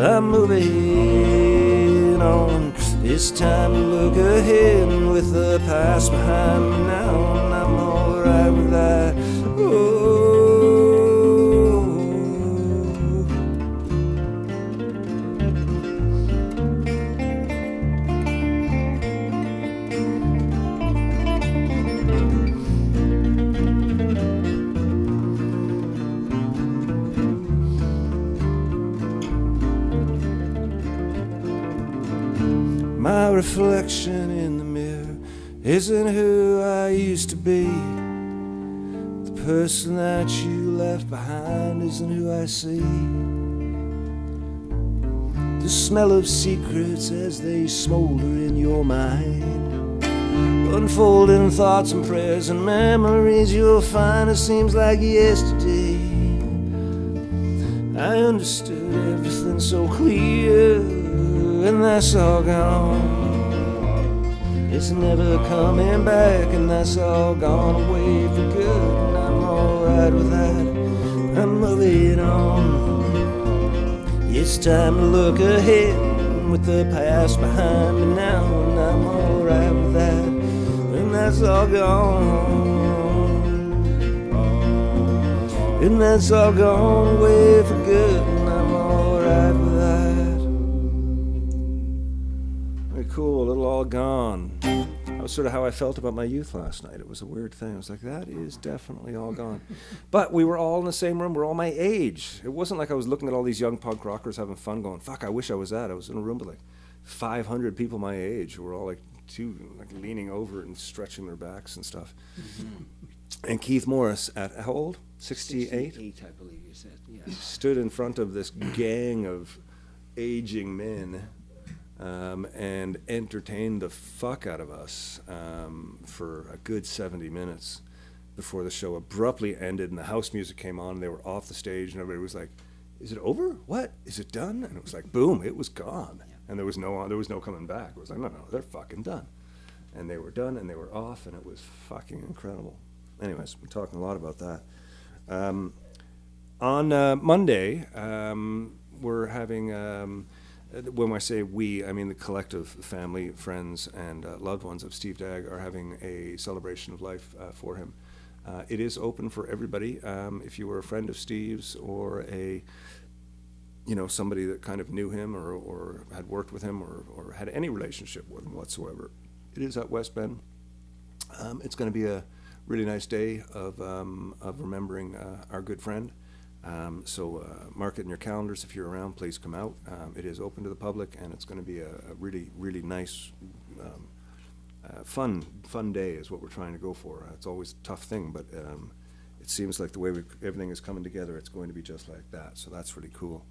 I'm moving on. It's time to look ahead, and with the past behind me now, and I'm alright with that. Oh. My reflection in the mirror isn't who I used to be. The person that you left behind isn't who I see. The smell of secrets as they smolder in your mind, unfolding thoughts and prayers and memories you'll find. It seems like yesterday I understood everything so clear, and that's all gone. It's never coming back, and that's all gone away for good, and I'm alright with that. I'm moving on. It's time to look ahead, with the past behind me now, and I'm alright with that, and that's all gone. And that's all gone away for good, and I'm alright with that. Cool, a little all gone. That was sort of how I felt about my youth last night. It was a weird thing. I was like, that is definitely all gone. But we were all in the same room. We're all my age. It wasn't like I was looking at all these young punk rockers having fun going, fuck, I wish I was that. I was in a room with like 500 people my age who were all like leaning over and stretching their backs and stuff. Mm-hmm. And Keith Morris, at how old? 68? 68, I believe you said, yeah. Stood in front of this gang of aging men and entertained the fuck out of us for a good 70 minutes before the show abruptly ended and the house music came on and they were off the stage and everybody was like, is it over? What? Is it done? And it was like, boom, it was gone. Yeah. And there was no coming back. It was like, no, they're fucking done. And they were done and they were off and it was fucking incredible. Anyways, we're talking a lot about that. On Monday, we're having... when I say we, I mean the collective family, friends, and loved ones of Steve Dagg are having a celebration of life for him. It is open for everybody. If you were a friend of Steve's or somebody that kind of knew him or had worked with him or had any relationship with him whatsoever, it is at West Bend. It's going to be a really nice day of remembering our good friend. So mark it in your calendars if you're around. Please come out. It is open to the public, and it's going to be a really, really nice, fun day is what we're trying to go for. It's always a tough thing, but it seems like the way everything is coming together, it's going to be just like that. So that's really cool.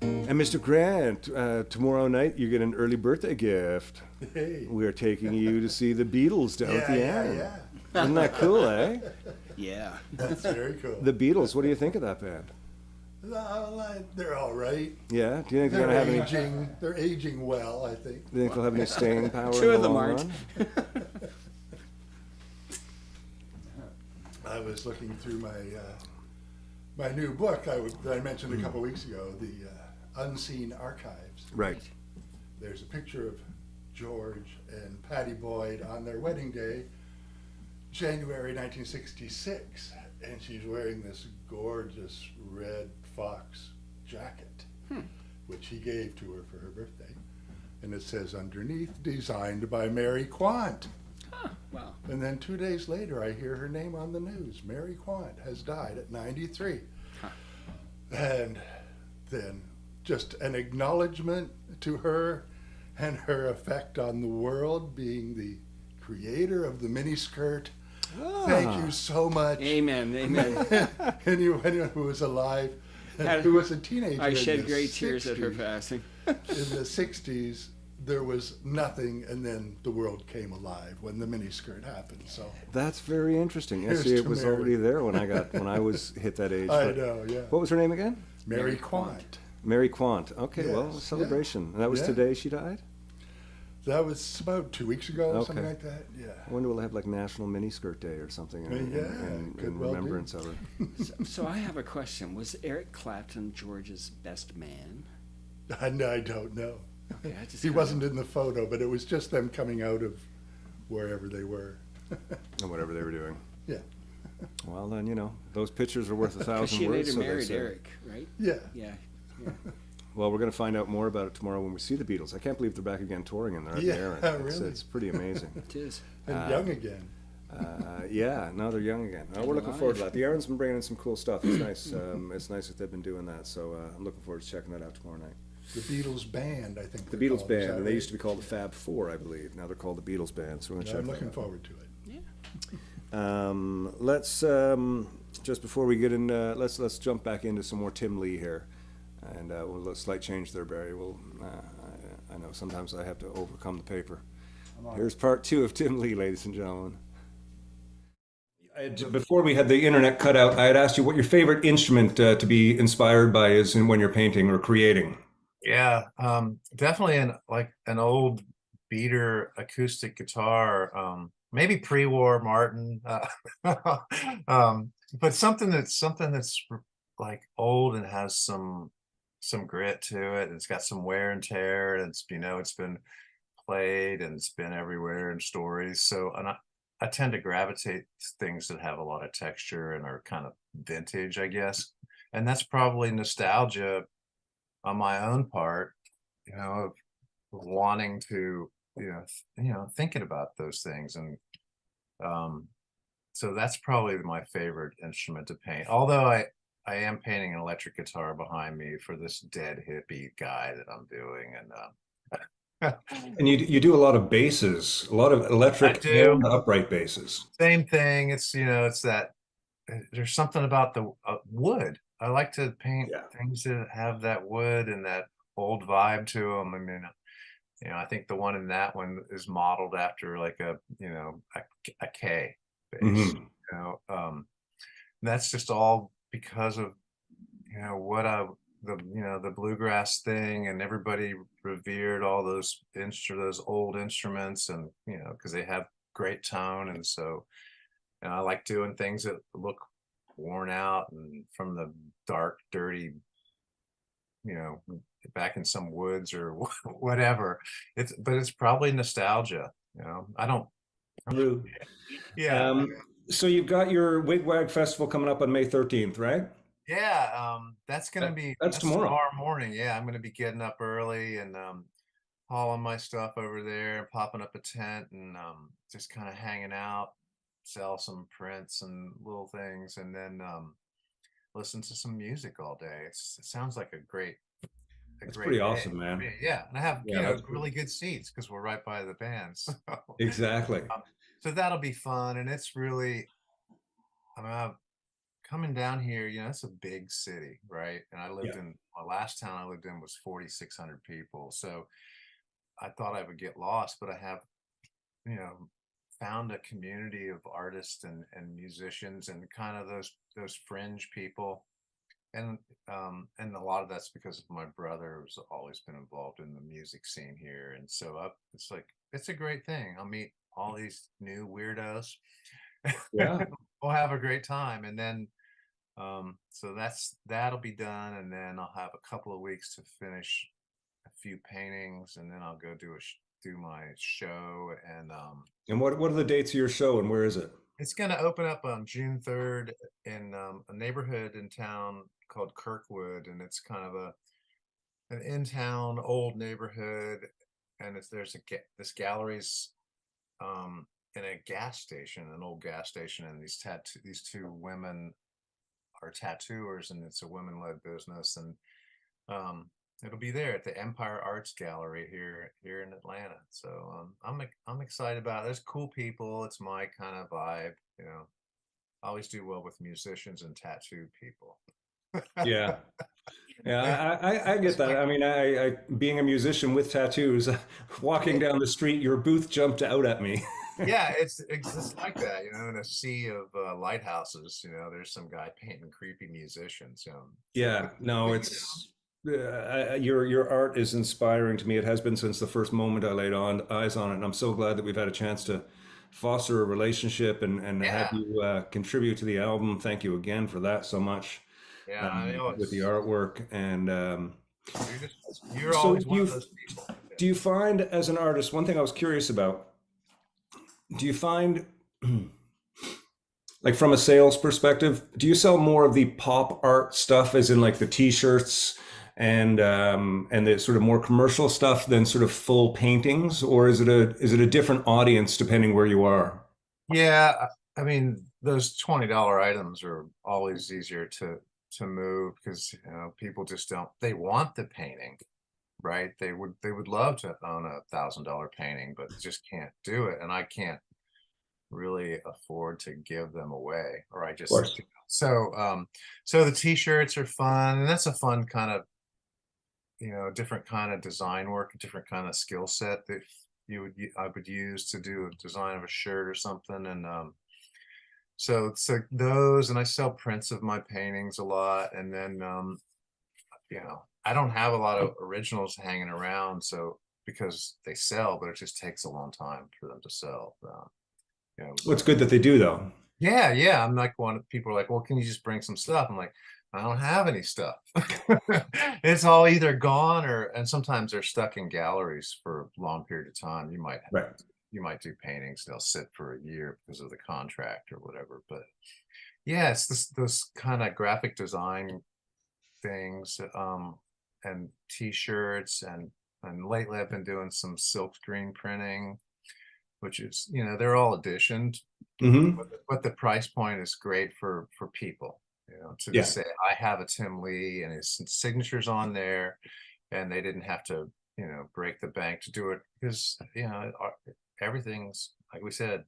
And Mr. Grant, tomorrow night you get an early birthday gift. Hey. We are taking you to see the Beatles down at the end. Yeah. Isn't that cool, eh? Yeah. That's very cool. The Beatles, what do you think of that band? They're all right. Yeah? Do you think they're going to have any... They're aging well, I think. Do you think they'll have any staying power? Two in of the them long aren't. run? I was looking through my new book that I mentioned a couple weeks ago, the Unseen Archives. Right. There's a picture of George and Patty Boyd on their wedding day, January 1966, and she's wearing this gorgeous red fox jacket, which he gave to her for her birthday. And it says underneath, designed by Mary Quant. Huh, wow. And then 2 days later, I hear her name on the news. Mary Quant has died at 93. Huh. And then just an acknowledgement to her and her effect on the world, being the creator of the miniskirt. Thank you so much. Amen. Anyone who was alive and who was a teenager. I in shed the great tears at her 60s. passing. In the 60s, there was nothing, and then the world came alive when the miniskirt happened. So That's very interesting. Yeah, Here's see, it to was Mary. already there when I was hit that age. I but- know, yeah. What was her name again? Mary Quant. Mary Quant. Okay, well, Yes, celebration. And that was Yeah. today she died? That was about 2 weeks ago, or something Okay. like that. Yeah. I wonder will they have like National Miniskirt Day or something Could in well do. remembrance of her. So I have a question. Was Eric Clapton George's best man? I don't know. Okay, I just He kinda- wasn't in the photo, but it was just them coming out of wherever they were. And whatever they were doing. Yeah. Well, then, you know, those pictures are worth 'Cause 1,000 she words. later So they married say. Eric, right? Yeah. Yeah. Well, we're going to find out more about it tomorrow when we see the Beatles. I can't believe they're back again touring and they're at Yeah, the Erin. really. It's pretty amazing. It is. And young again. Yeah, now they're young again. And We're looking forward to alive. that. The Erin's been bringing in some cool stuff. It's nice. It's nice that they've been doing that. So I'm looking forward to checking that out tomorrow night. The Beatles band, I think. The they're Beatles called. Is Band, that and they right? used to be called the Fab Four, I believe. Now they're called the Beatles Band. So we're going to Yeah, check I'm that looking out. forward to it. Let's just before we get in, let's jump back into some more Tim Lee here, and we'll a slight change there, Barry. I know sometimes I have to overcome the paper. Here's part 2 of Tim Lee, ladies and gentlemen. Before we had the internet cut out, I had asked you what your favorite instrument to be inspired by is when you're painting or creating. Yeah, definitely an old beater acoustic guitar, maybe pre-war Martin, but something that's like old and has some grit to it. And it's got some wear and tear, and it's been played and it's been everywhere in stories. So, and I tend to gravitate to things that have a lot of texture and are kind of vintage, I guess. And that's probably nostalgia on my own part, of wanting to, thinking about those things. And so that's probably my favorite instrument to paint. Although I am painting an electric guitar behind me for this dead hippie guy that I'm doing. And And you do a lot of basses, a lot of electric I do. and upright basses. Same thing. It's that there's something about the wood. I like to paint Yeah. things that have that wood and that old vibe to them. I mean, I think the one in that one is modeled after like a K bass. Mhm. That's just all because of what the bluegrass thing, and everybody revered all those old instruments, and because they have great tone. And so, and I like doing things that look worn out and from the dark, dirty, back in some woods or whatever. But it's probably nostalgia. I don't. Yeah. So you've got your Wigwag Festival coming up on May 13th, right? Yeah, that's gonna be That's tomorrow. morning. Yeah, I'm gonna be getting up early and hauling my stuff over there and popping up a tent and just kind of hanging out, sell some prints and little things, and then listen to some music all day. It sounds like a great pretty day. awesome, man. Yeah, and I have Yeah, that's really good seats because we're right by the band. So Exactly. so that'll be fun, and it's really, coming down here, it's a big city, right? And I lived in my last town I lived in was 4,600 people. So I thought I would get lost, but I have, found a community of artists and musicians and kind of those fringe people. And a lot of that's because of my brother, who's always been involved in the music scene here. And so it's a great thing. I'll meet all these new weirdos. Yeah. We'll have a great time. And then so that'll be done, and then I'll have a couple of weeks to finish a few paintings, and then I'll go do my show. And what are the dates of your show and where is it? It's going to open up on June 3rd in a neighborhood in town called Kirkwood, and it's kind of an in-town old neighborhood, and this gallery's in a gas station, an old gas station, and these two women are tattooers, and it's a women-led business, and it'll be there at the Empire Arts Gallery here in Atlanta. So I'm excited about it. There's cool people. It's my kind of vibe. I always do well with musicians and tattoo people. Yeah. Yeah, I get that. I mean, I being a musician with tattoos, walking down the street, your booth jumped out at me. Yeah, it's just like that, in a sea of lighthouses. There's some guy painting creepy musicians. Yeah, no, it's Your art is inspiring to me. It has been since the first moment I laid on eyes on it, and I'm so glad that we've had a chance to foster a relationship and have Yeah, you contribute to the album. Thank you again for that so much, yeah, I know with the it's artwork. And you're so, always one of those people. Yeah. do you find as an artist, one thing I was curious about, do you find like from a sales perspective, do you sell more of the pop art stuff, as in like the T-shirts and the sort of more commercial stuff than sort of full paintings, or is it a different audience depending where you are? Yeah, I mean, those $20 items are always easier to move because people just don't, they want the painting, right? They would love to own $1,000 painting, but just can't do it. And I can't really afford to give them away, or I Of just course. so the t-shirts are fun, and that's a fun kind of different kind of design work, a different kind of skill set that I would use to do a design of a shirt or something. And so those, and I sell prints of my paintings a lot. And then I don't have a lot of originals hanging around, so because they sell, but it just takes a long time for them to sell. you know Well, it's good that they do, though. yeah, yeah, I'm like, one people are like, well, can you just bring some stuff? I'm like, I don't have any stuff. It's all either gone, and sometimes they're stuck in galleries for a long period of time. Right. You might do paintings, they'll sit for a year because of the contract or whatever. But yeah, it's those kind of graphic design things, and t-shirts, and lately I've been doing some silk screen printing, which is, they're all editioned, Hmm. but the price point is great for people, to Yeah. just say, I have a Tim Lee and his signatures on there, and they didn't have to, break the bank to do it, because, everything's, like we said,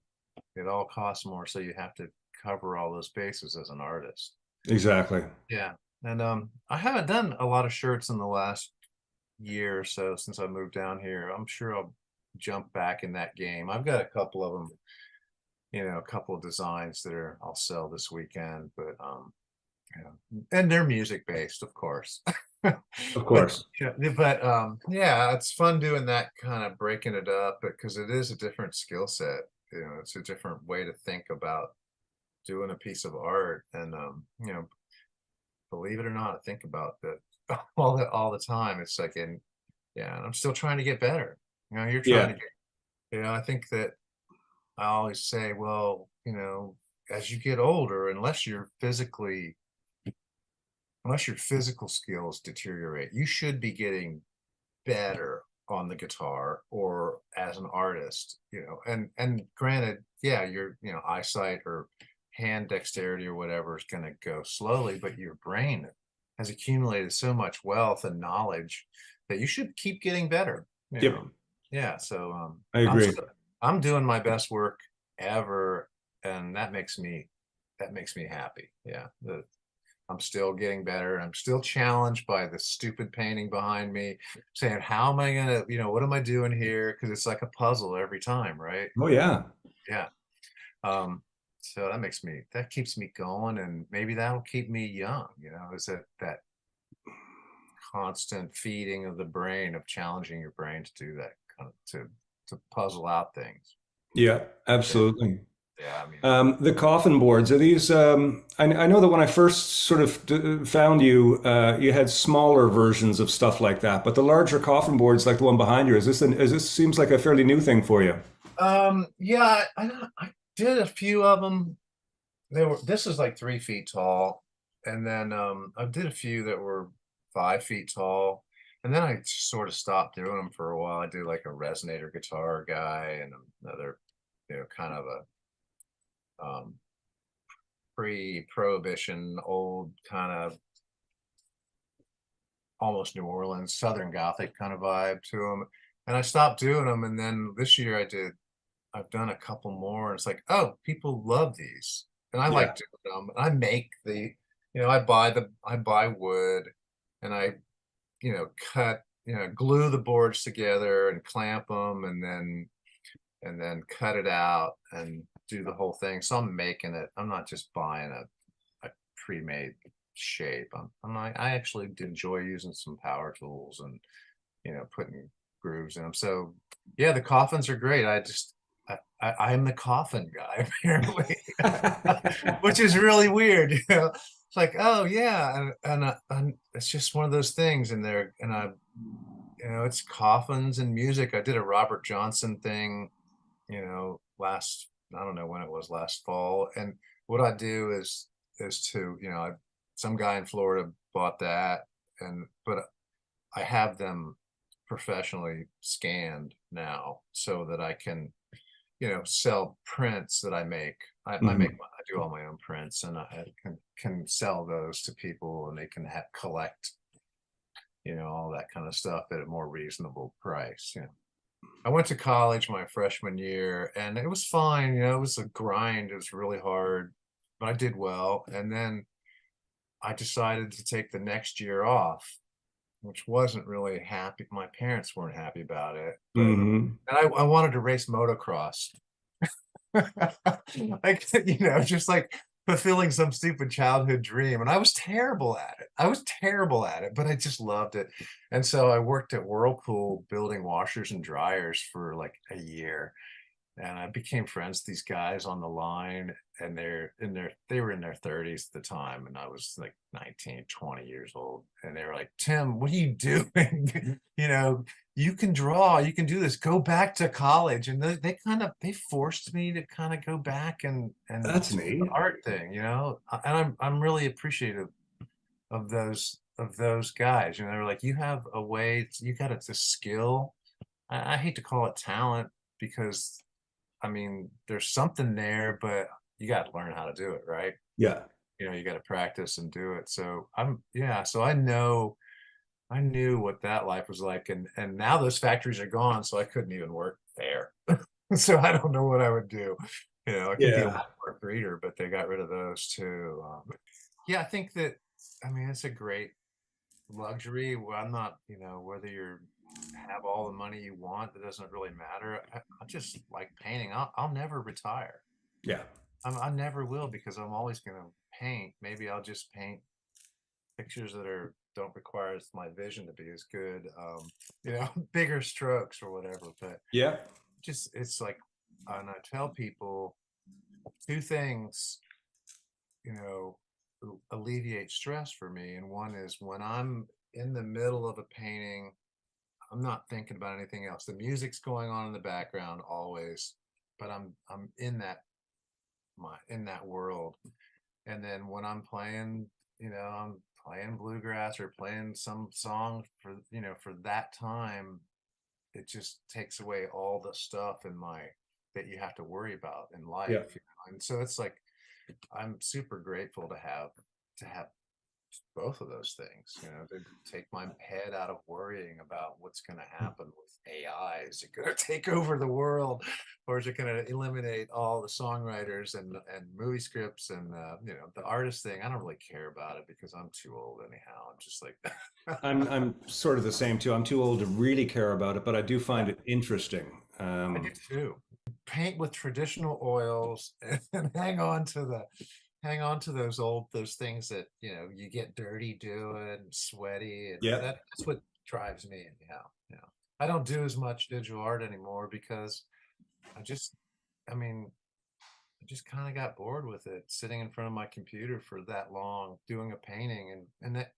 it all costs more. So you have to cover all those bases as an artist. Exactly. Yeah. And I haven't done a lot of shirts in the last year or so since I moved down here. I'm sure I'll jump back in that game. I've got a couple of them, a couple of designs that I'll sell this weekend, but and they're music based, of course. Of But course. yeah, it's fun doing that, kind of breaking it up, because it is a different skill set. It's a different way to think about doing a piece of art. And believe it or not, I think about that all the time. It's like, yeah, and I'm still trying to get better. You're trying to Yeah. get, I think that I always say, well, as you get older, unless your physical skills deteriorate, you should be getting better on the guitar or as an artist. And granted, yeah, your eyesight or hand dexterity or whatever is going to go slowly, but your brain has accumulated so much wealth and knowledge that you should keep getting better. Yep. Yeah, so I agree. I'm doing my best work ever, and that makes me happy. Yeah, I'm still getting better. I'm still challenged by the stupid painting behind me, saying, how am I gonna, what am I doing here? Because it's like a puzzle every time, right? Oh yeah. Yeah. Um, so that keeps me going, and maybe that'll keep me young, is that constant feeding of the brain, of challenging your brain to do that kind of, to puzzle out things. Yeah. Yeah. Absolutely. Yeah. I mean, The coffin boards, are these? I know that when I first sort of found you, you had smaller versions of stuff like that, but the larger coffin boards, like the one behind you, is this seems like a fairly new thing for you? yeah, I did a few of them. This is like 3 feet tall. And then I did a few that were 5 feet tall. And then I sort of stopped doing them for a while. I do like a resonator guitar guy, and another, kind of a pre-prohibition, old kind of almost New Orleans, Southern Gothic kind of vibe to them. And I stopped doing them. And then this year I've done a couple more, and it's like, oh, people love these. And I Yeah. like doing them. I make I buy wood, and I, cut, glue the boards together and clamp them, and then cut it out and do the whole thing. So I'm making it. I'm not just buying a pre-made shape. I actually enjoy using some power tools and, putting grooves in them. So yeah, the coffins are great. I'm the coffin guy apparently, which is really weird. It's like, oh yeah, and it's just one of those things in there. And it's coffins and music. I did a Robert Johnson thing, last, I don't know when it was, last fall. And what I do is to, some guy in Florida bought that, but I have them professionally scanned now so that I can, sell prints that I make. I do all my own prints, and I can sell those to people, and they can collect, all that kind of stuff at a more reasonable price. I went to college my freshman year, and it was fine. It was a grind. It was really hard, but I did well. And then I decided to take the next year off, which wasn't really happy. My parents weren't happy about it, but Mhm. and I wanted to race motocross. Like, just like fulfilling some stupid childhood dream. And I was terrible at it. But I just loved it. And so I worked at Whirlpool building washers and dryers for like a year. And I became friends with these guys on the line, and they were in their 30s at the time, and I was like 19, 20 years old. And they were like, Tim, what are you doing? You can draw, you can do this, go back to college. And they forced me to kind of go back and That's do the neat. art thing, and I'm really appreciative of those guys. They're like, you have a way, you got a skill. I hate to call it talent, because there's something there, but you got to learn how to do it, right? Yeah. You got to practice and do it. So so I knew what that life was like. And now those factories are gone, so I couldn't even work there. So I don't know what I would do. I could be a Yeah. Walmart greeter, but they got rid of those too. Yeah, I think that, it's a great luxury. Well, I'm not, whether you're have all the money you want, it doesn't really matter. I just like painting. I'll never retire. Yeah. I never will, because I'm always going to paint. Maybe I'll just paint pictures that don't require my vision to be as good, bigger strokes or whatever. But Yeah. it's like, and I tell people two things, alleviate stress for me. And one is when I'm in the middle of a painting, I'm not thinking about anything else. The music's going on in the background always, but I'm in that world. And then when I'm playing bluegrass or playing some song for that time, it just takes away all the stuff that you have to worry about in life. Yeah. And so it's like, I'm super grateful to have both of those things, to take my head out of worrying about what's going to happen with AI. Is it going to take over the world, or is it going to eliminate all the songwriters and movie scripts and the artist thing? I don't really care about it, because I'm too old anyhow. I'm just like, I'm sort of the same too. I'm too old to really care about it, but I do find yeah, it interesting. I do too. Paint with traditional oils and hang on to those things that you get dirty doing, sweaty, and Yeah. that's what drives me anyhow. I don't do as much digital art anymore, because I just I mean I just kind of got bored with it, sitting in front of my computer for that long doing a painting, and that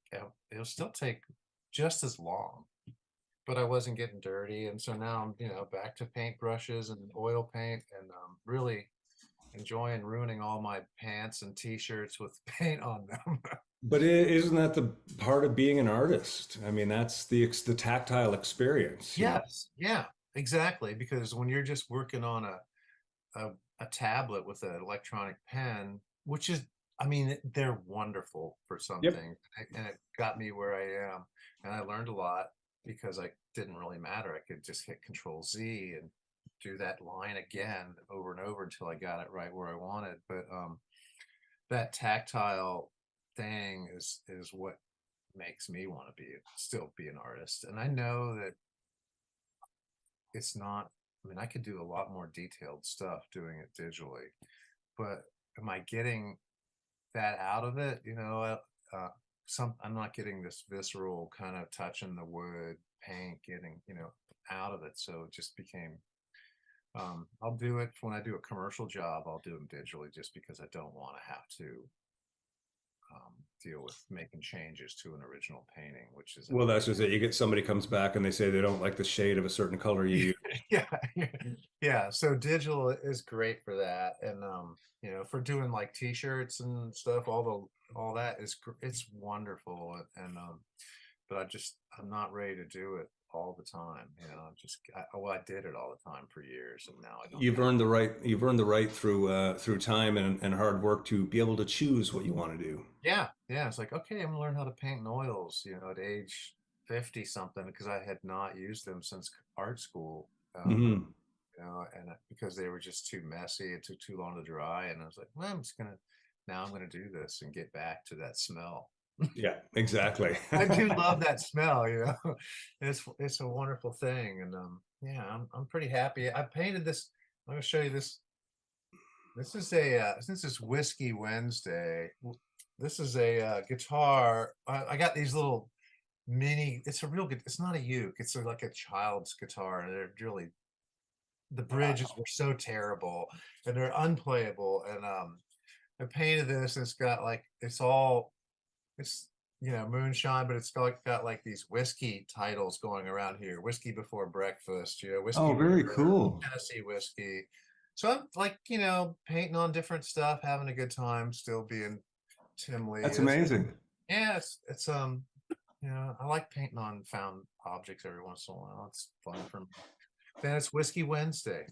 it'll still take just as long, but I wasn't getting dirty. And so now I'm back to paintbrushes and oil paint, and really enjoying ruining all my pants and t-shirts with paint on them. But isn't that the part of being an artist? I mean, that's the tactile experience. Yes, yeah, exactly. Because when you're just working on a, a tablet with an electronic pen, which is, they're wonderful for some Yep. things, and it got me where I am. And I learned a lot, because I didn't really matter. I could just hit Control Z and do that line again over and over until I got it right where I wanted. But that tactile thing is what makes me want to still be an artist. And I know that it's not, I could do a lot more detailed stuff doing it digitally, but am I getting that out of it? I'm not getting this visceral kind of touching the wood paint, getting, out of it. So it just became, I'll do it when I do a commercial job, I'll do them digitally just because I don't want to have to deal with making changes to an original painting, which is Well, that's just it. You get somebody comes back and they say they don't like the shade of a certain color you use. yeah, yeah. So digital is great for that, and for doing like T-shirts and stuff, all that is it's wonderful, and but I'm not ready to do it all the time. I did it all the time for years, and now I don't. You've earned the right. You've earned the right through time and hard work to be able to choose what you want to do. Yeah, it's like, okay, I'm gonna learn how to paint in oils, at age 50 something, because I had not used them since art school. Hmm. Because they were just too messy, it took too long to dry, and I was like, well, I'm gonna do this and get back to that smell. Yeah, exactly. I do love that smell, it's a wonderful thing, and I'm pretty happy. I painted this. I'm gonna show you this. This is since it's Whiskey Wednesday. This is a guitar. I got these little mini. It's a real good. It's not a uke. It's like a child's guitar, and they're really. The bridges were so terrible, and they're unplayable. And I painted this, and it's got like it's moonshine, but it's got like these whiskey titles going around here. Whiskey Before Breakfast, whiskey. Oh, very cool. Tennessee whiskey. So I'm like, painting on different stuff, having a good time, still being Tim Lee. That's amazing. Yeah, it's I like painting on found objects every once in a while. It's fun for me. Then it's Whiskey Wednesday.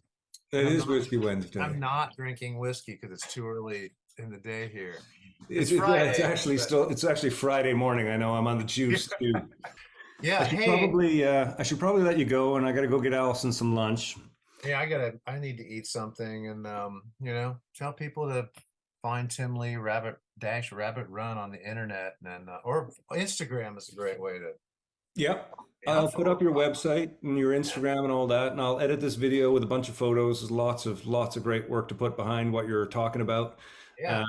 It is Whiskey Wednesday. I'm not drinking whiskey because it's too early in the day here. It's Friday, it's actually Friday morning. I know I'm on the juice too. Yeah, I should probably let you go, and I got to go get Allison some lunch. Yeah, I need to eat something, and tell people to find Tim Lee Rabbit Run on the internet, and or Instagram is a great way to. Yep. I'll put up your website and your Instagram and all that, and I'll edit this video with a bunch of photos. There's lots of great work to put behind what you're talking about. Yeah.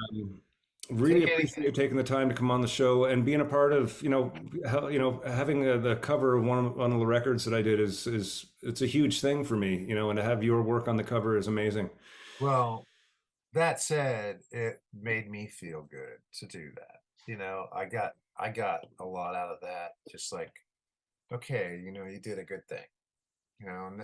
Really appreciate you taking the time to come on the show and being a part of, having the cover of one of the records that I did is it's a huge thing for me, and to have your work on the cover is amazing. Well, that said, it made me feel good to do that. I got a lot out of that. Just like, okay, you did a good thing,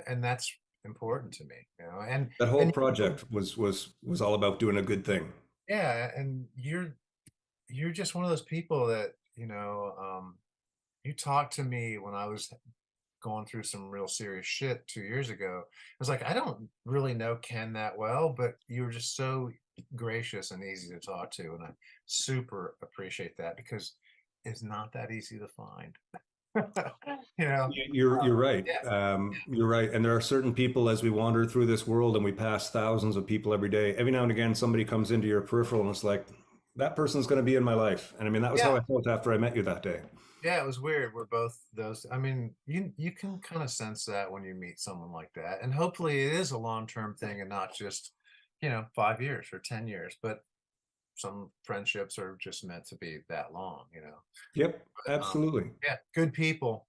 and that's important to me, and that whole project was all about doing a good thing. Yeah, and you're just one of those people that you talked to me when I was going through some real serious shit 2 years ago. I was like, I don't really know Ken that well, but you were just so gracious and easy to talk to, and I super appreciate that because it's not that easy to find. You're right. Yeah. You're right. And there are certain people as we wander through this world and we pass thousands of people every day. Every now and again, somebody comes into your peripheral and it's like, that person's going to be in my life. And I mean, that was how I felt after I met you that day. Yeah, it was weird. We're both those. I mean, you can kind of sense that when you meet someone like that. And hopefully it is a long-term thing and not just, 5 years or 10 years, but some friendships are just meant to be that long, Yep, absolutely. Yeah, good people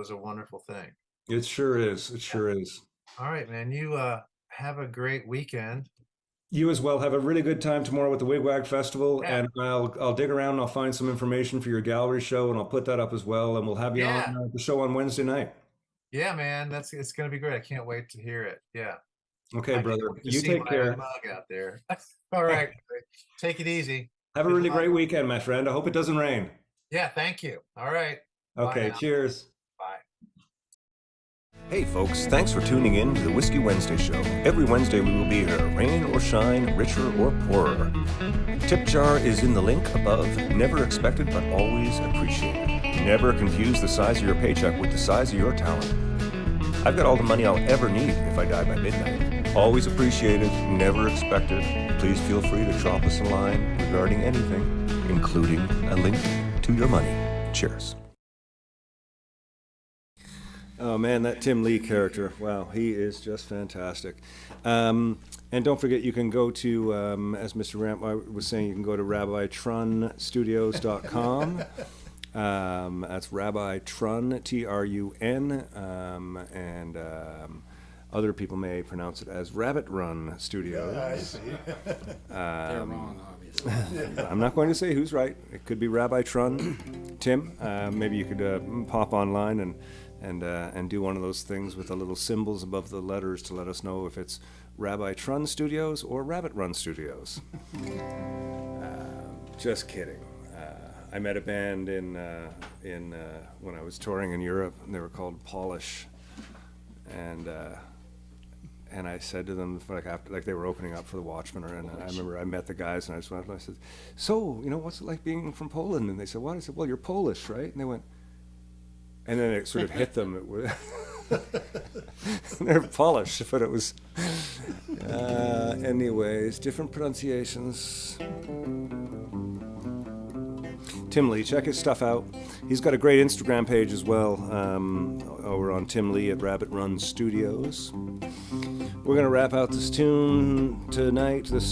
is a wonderful thing. It sure is. It sure is. All right, man. You have a great weekend. You as well. Have a really good time tomorrow with the Wigwag Festival, Yeah. and I'll dig around and I'll find some information for your gallery show, and I'll put that up as well, and we'll have you on the show on Wednesday night. Yeah, man. It's gonna be great. I can't wait to hear it. Yeah. Okay, brother. You take care. Mug out there. All right. Take it easy. Have a really great weekend, my friend. I hope it doesn't rain. Yeah, thank you. All right. Okay, cheers. Bye. Hey folks, thanks for tuning in to the Whiskey Wednesday show. Every Wednesday we will be here, rain or shine, richer or poorer. Tip jar is in the link above. Never expected but always appreciated. Never confuse the size of your paycheck with the size of your talent. I've got all the money I'll ever need if I die by midnight. Always appreciated, never expected. Please feel free to drop us a line regarding anything, including a link to your money. Cheers. Oh man, that Tim Lee character! Wow, he is just fantastic. And don't forget, you can go to, as Mr. Ramp was saying, you can go to RabbiTrunStudios.com. That's Rabbi Trun, Trun, and other people may pronounce it as Rabbit Run Studios. I see. They're wrong, obviously. I'm not going to say who's right. It could be Rabbi Trun. Tim, maybe you could pop online and do one of those things with the little symbols above the letters to let us know if it's Rabbi Trun Studios or Rabbit Run Studios. Just kidding. I met a band in when I was touring in Europe, and they were called Polish, and I said to them, like they were opening up for the Watchmen, and I remember I met the guys, and I just went up and I said, "So, what's it like being from Poland?" And they said, "What?" I said, "Well, you're Polish, right?" And they went, and then it sort of hit them. It was they're Polish, but it was. Anyways, different pronunciations. Tim Lee, check his stuff out. He's got a great Instagram page as well, over on Tim Lee at Rabbit Run Studios. We're gonna wrap out this song tonight, with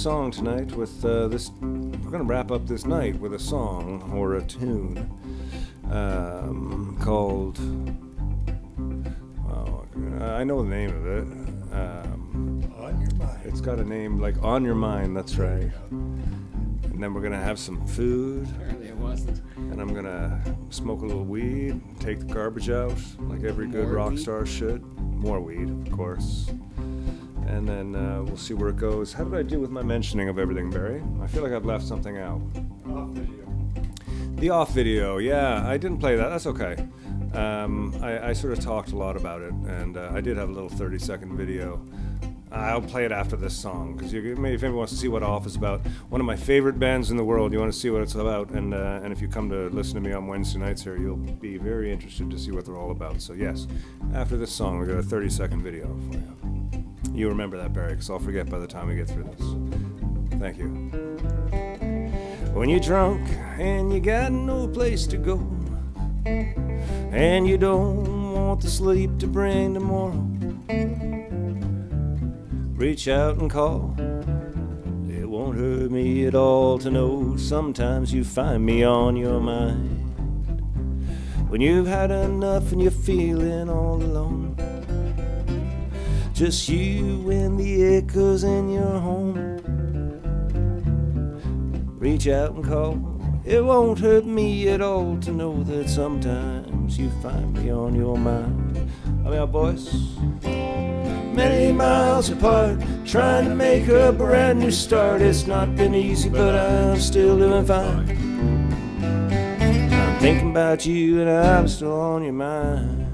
this. We're gonna wrap up this night with a song or a tune called. I know the name of it. On Your Mind. It's got a name like On Your Mind. That's right. And then we're gonna have some food. Apparently it wasn't. And I'm gonna smoke a little weed, take the garbage out, like every good More rock weed? star should. More weed, of course. And then we'll see where it goes. How did I do with my mentioning of everything, Barry? I feel like I've left something out. Off video. The off video, yeah, I didn't play that. That's okay. I sort of talked a lot about it, and I did have a little 30-second video. I'll play it after this song, because if anyone wants to see what Off is about, one of my favorite bands in the world, you want to see what it's about, and if you come to listen to me on Wednesday nights here, you'll be very interested to see what they're all about. So yes, after this song, we've got a 30-second video for you. You remember that, Barry, because I'll forget by the time we get through this. Thank you. When you're drunk and you got no place to go, and you don't want the sleep to bring tomorrow, reach out and call. It won't hurt me at all to know sometimes you find me on your mind. When you've had enough and you're feeling all alone, just you and the echoes in your home, reach out and call. It won't hurt me at all to know that sometimes you find me on your mind. I mean, boys, many miles apart, trying to make a brand new start. It's not been easy, but I'm still doing fine. I'm thinking about you and I'm still on your mind.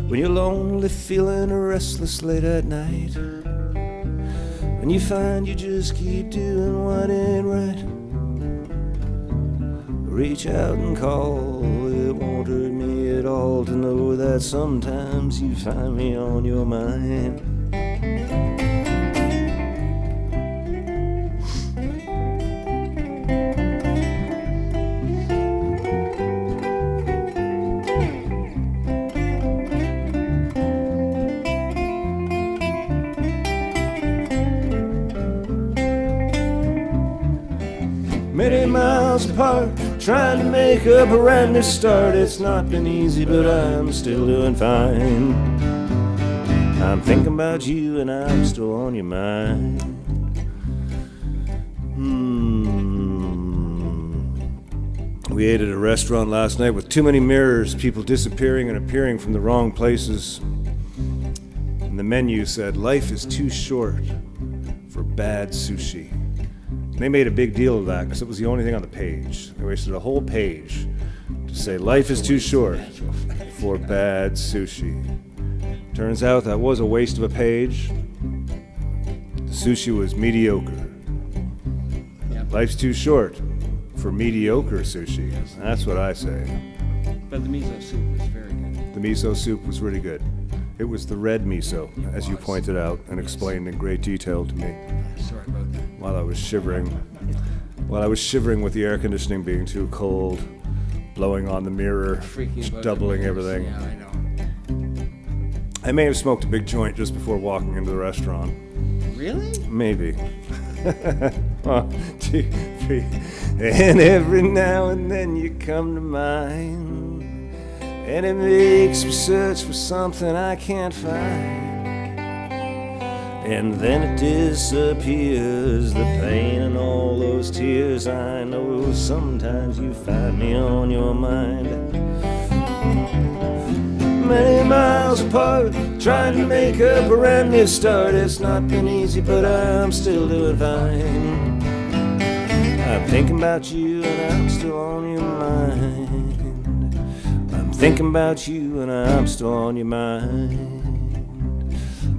When you're lonely, feeling restless late at night, and you find you just keep doing what ain't right, reach out and call. It won't hurt me at all to know that sometimes you find me on your mind. Many miles apart, trying to make a brand new start. It's not been easy, but I'm still doing fine. I'm thinking about you and I'm still on your mind. We ate at a restaurant last night with too many mirrors, people disappearing and appearing from the wrong places. And the menu said, "Life is too short for bad sushi." They made a big deal of that because it was the only thing on the page. They wasted a whole page to say life is too short for bad sushi. Turns out that was a waste of a page. The sushi was mediocre. Yep. Life's too short for mediocre sushi. That's what I say. But the miso soup was very good. The miso soup was really good. It was the red miso, as you pointed out and explained in great detail to me. Sorry about that. While I was shivering with the air conditioning being too cold, blowing on the mirror, Freaking about doubling the mirrors. everything. Yeah, I know. I may have smoked a big joint just before walking into the restaurant. Really? Maybe. 1, 2, 3. And every now and then you come to mind, and it makes me search for something I can't find. And then it disappears, the pain and all those tears. I know sometimes you find me on your mind. Many miles apart, trying to make a brand new start. It's not been easy, but I'm still doing fine. I'm thinking about you and I'm still on your mind. I'm thinking about you and I'm still on your mind.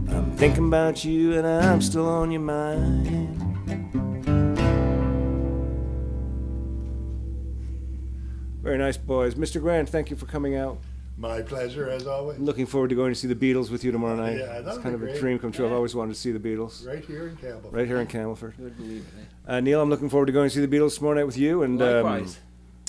I'm thinking about you and I'm still on your mind. Very nice, boys. Mr. Grant, thank you for coming out. My pleasure, as always. Looking forward to going to see the Beatles with you tomorrow night. Yeah, that'll it's kind be of a great. dream come true. I've always wanted to see the Beatles. Right here in Campbell. Right here in Camelford. Good believe it. Eh? Neil, I'm looking forward to going to see the Beatles tomorrow night with you. And Likewise.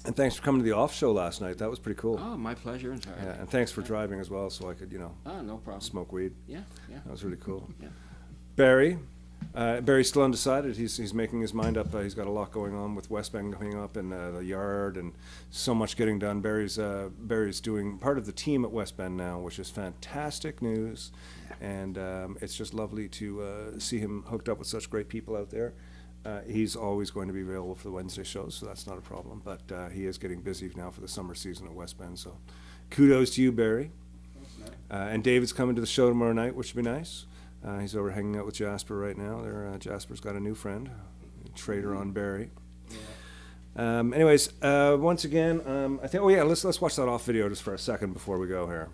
and thanks for coming to the off show last night. That was pretty cool. Oh, my pleasure entirely. Yeah, and thanks for driving as well, so I could, Oh, no problem. smoke weed. Yeah, yeah. That was really cool. Yeah. Barry. Barry's still undecided. He's making his mind up. He's got a lot going on with West Bend coming up and the yard and so much getting done. Barry's doing part of the team at West Bend now, which is fantastic news. And it's just lovely to see him hooked up with such great people out there. He's always going to be available for the Wednesday shows, so that's not a problem. But he is getting busy now for the summer season at West Bend. So kudos to you, Barry. And David's coming to the show tomorrow night, which would be nice. He's over hanging out with Jasper right now. Jasper's got a new friend, Trader on Barry. Yeah. Anyways, once again, I think. Oh yeah, let's watch that off video just for a second before we go here.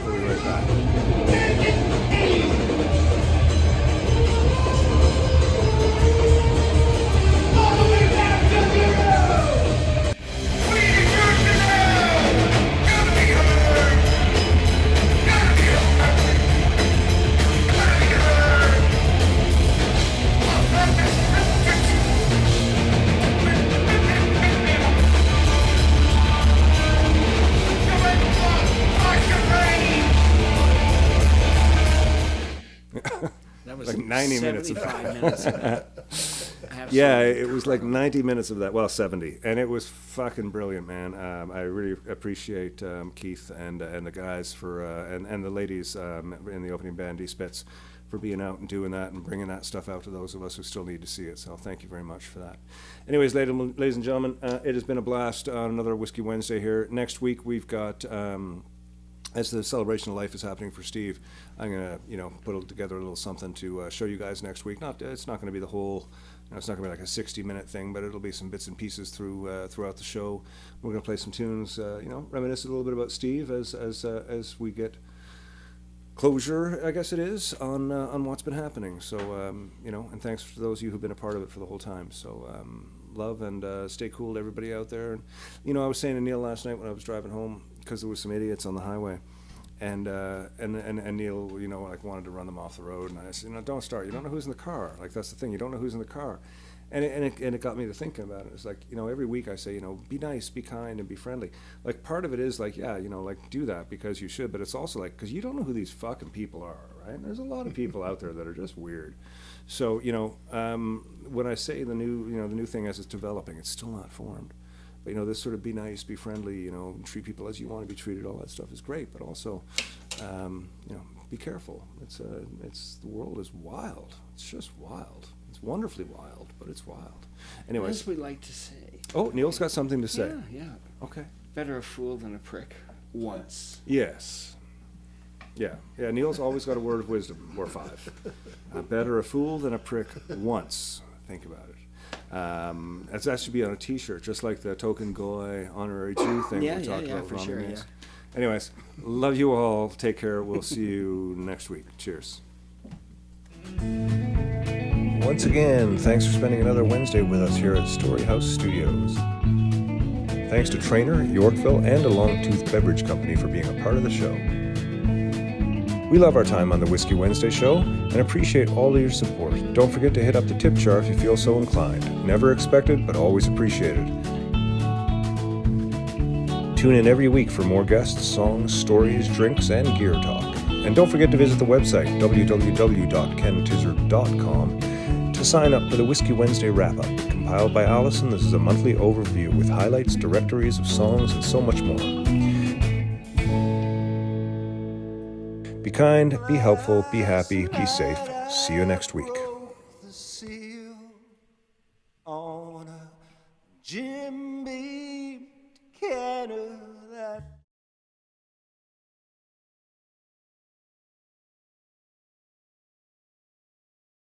We'll be right back. That was Like 90 minutes of 75 minutes of that. Yeah, Absolutely it was like 90 minutes of that. Well, 70, and it was fucking brilliant, man. I really appreciate Keith and the guys for and the ladies in the opening band, D-Spitz, for being out and doing that and bringing that stuff out to those of us who still need to see it. So thank you very much for that. Anyways, ladies and gentlemen, it has been a blast on another Whiskey Wednesday here. Next week we've got. As the celebration of life is happening for Steve, I'm gonna, put together a little something to show you guys next week. It's not gonna be the whole, it's not gonna be like a 60-minute thing, but it'll be some bits and pieces throughout the show. We're gonna play some tunes, reminisce a little bit about Steve as we get closure, I guess it is, on what's been happening. So, and thanks to those of you who've been a part of it for the whole time. So, love and stay cool to everybody out there. And, I was saying to Neil last night when I was driving home, because there was some idiots on the highway, and Neil, wanted to run them off the road, and I said, don't start. You don't know who's in the car. Like, that's the thing. You don't know who's in the car. And it got me to thinking about it. It's like, every week I say, be nice, be kind, and be friendly. Like, part of it is like, yeah, do that because you should, but it's also like, because you don't know who these fucking people are, right? There's a lot of people out there that are just weird. So, when I say the new thing as it's developing, it's still not formed. But, this sort of be nice, be friendly, treat people as you want to be treated, all that stuff is great. But also, be careful. The world is wild. It's just wild. It's wonderfully wild, but it's wild. Anyways. As we like to say. Oh, Neil's got something to say. Yeah. Okay. Better a fool than a prick once. Yes. Yeah. Neil's always got a word of wisdom, or 5. Better a fool than a prick once. Think about it. That should be on a T-shirt, just like the Token Goy Honorary Jew thing we talked about for with sure, Ronnie Mace. Anyways, love you all. Take care. We'll see you next week. Cheers. Once again, thanks for spending another Wednesday with us here at Storyhouse Studios. Thanks to Trainer, Yorkville, and a Longtooth Beverage Company for being a part of the show. We love our time on the Whiskey Wednesday show and appreciate all of your support. Don't forget to hit up the tip jar if you feel so inclined. Never expected, but always appreciated. Tune in every week for more guests, songs, stories, drinks, and gear talk. And don't forget to visit the website, www.kentizzard.com, to sign up for the Whiskey Wednesday wrap-up. Compiled by Allison, this is a monthly overview with highlights, directories of songs, and so much more. Be kind, be helpful, be happy, be safe. See you next week. The seal on a Jim Beam cannon.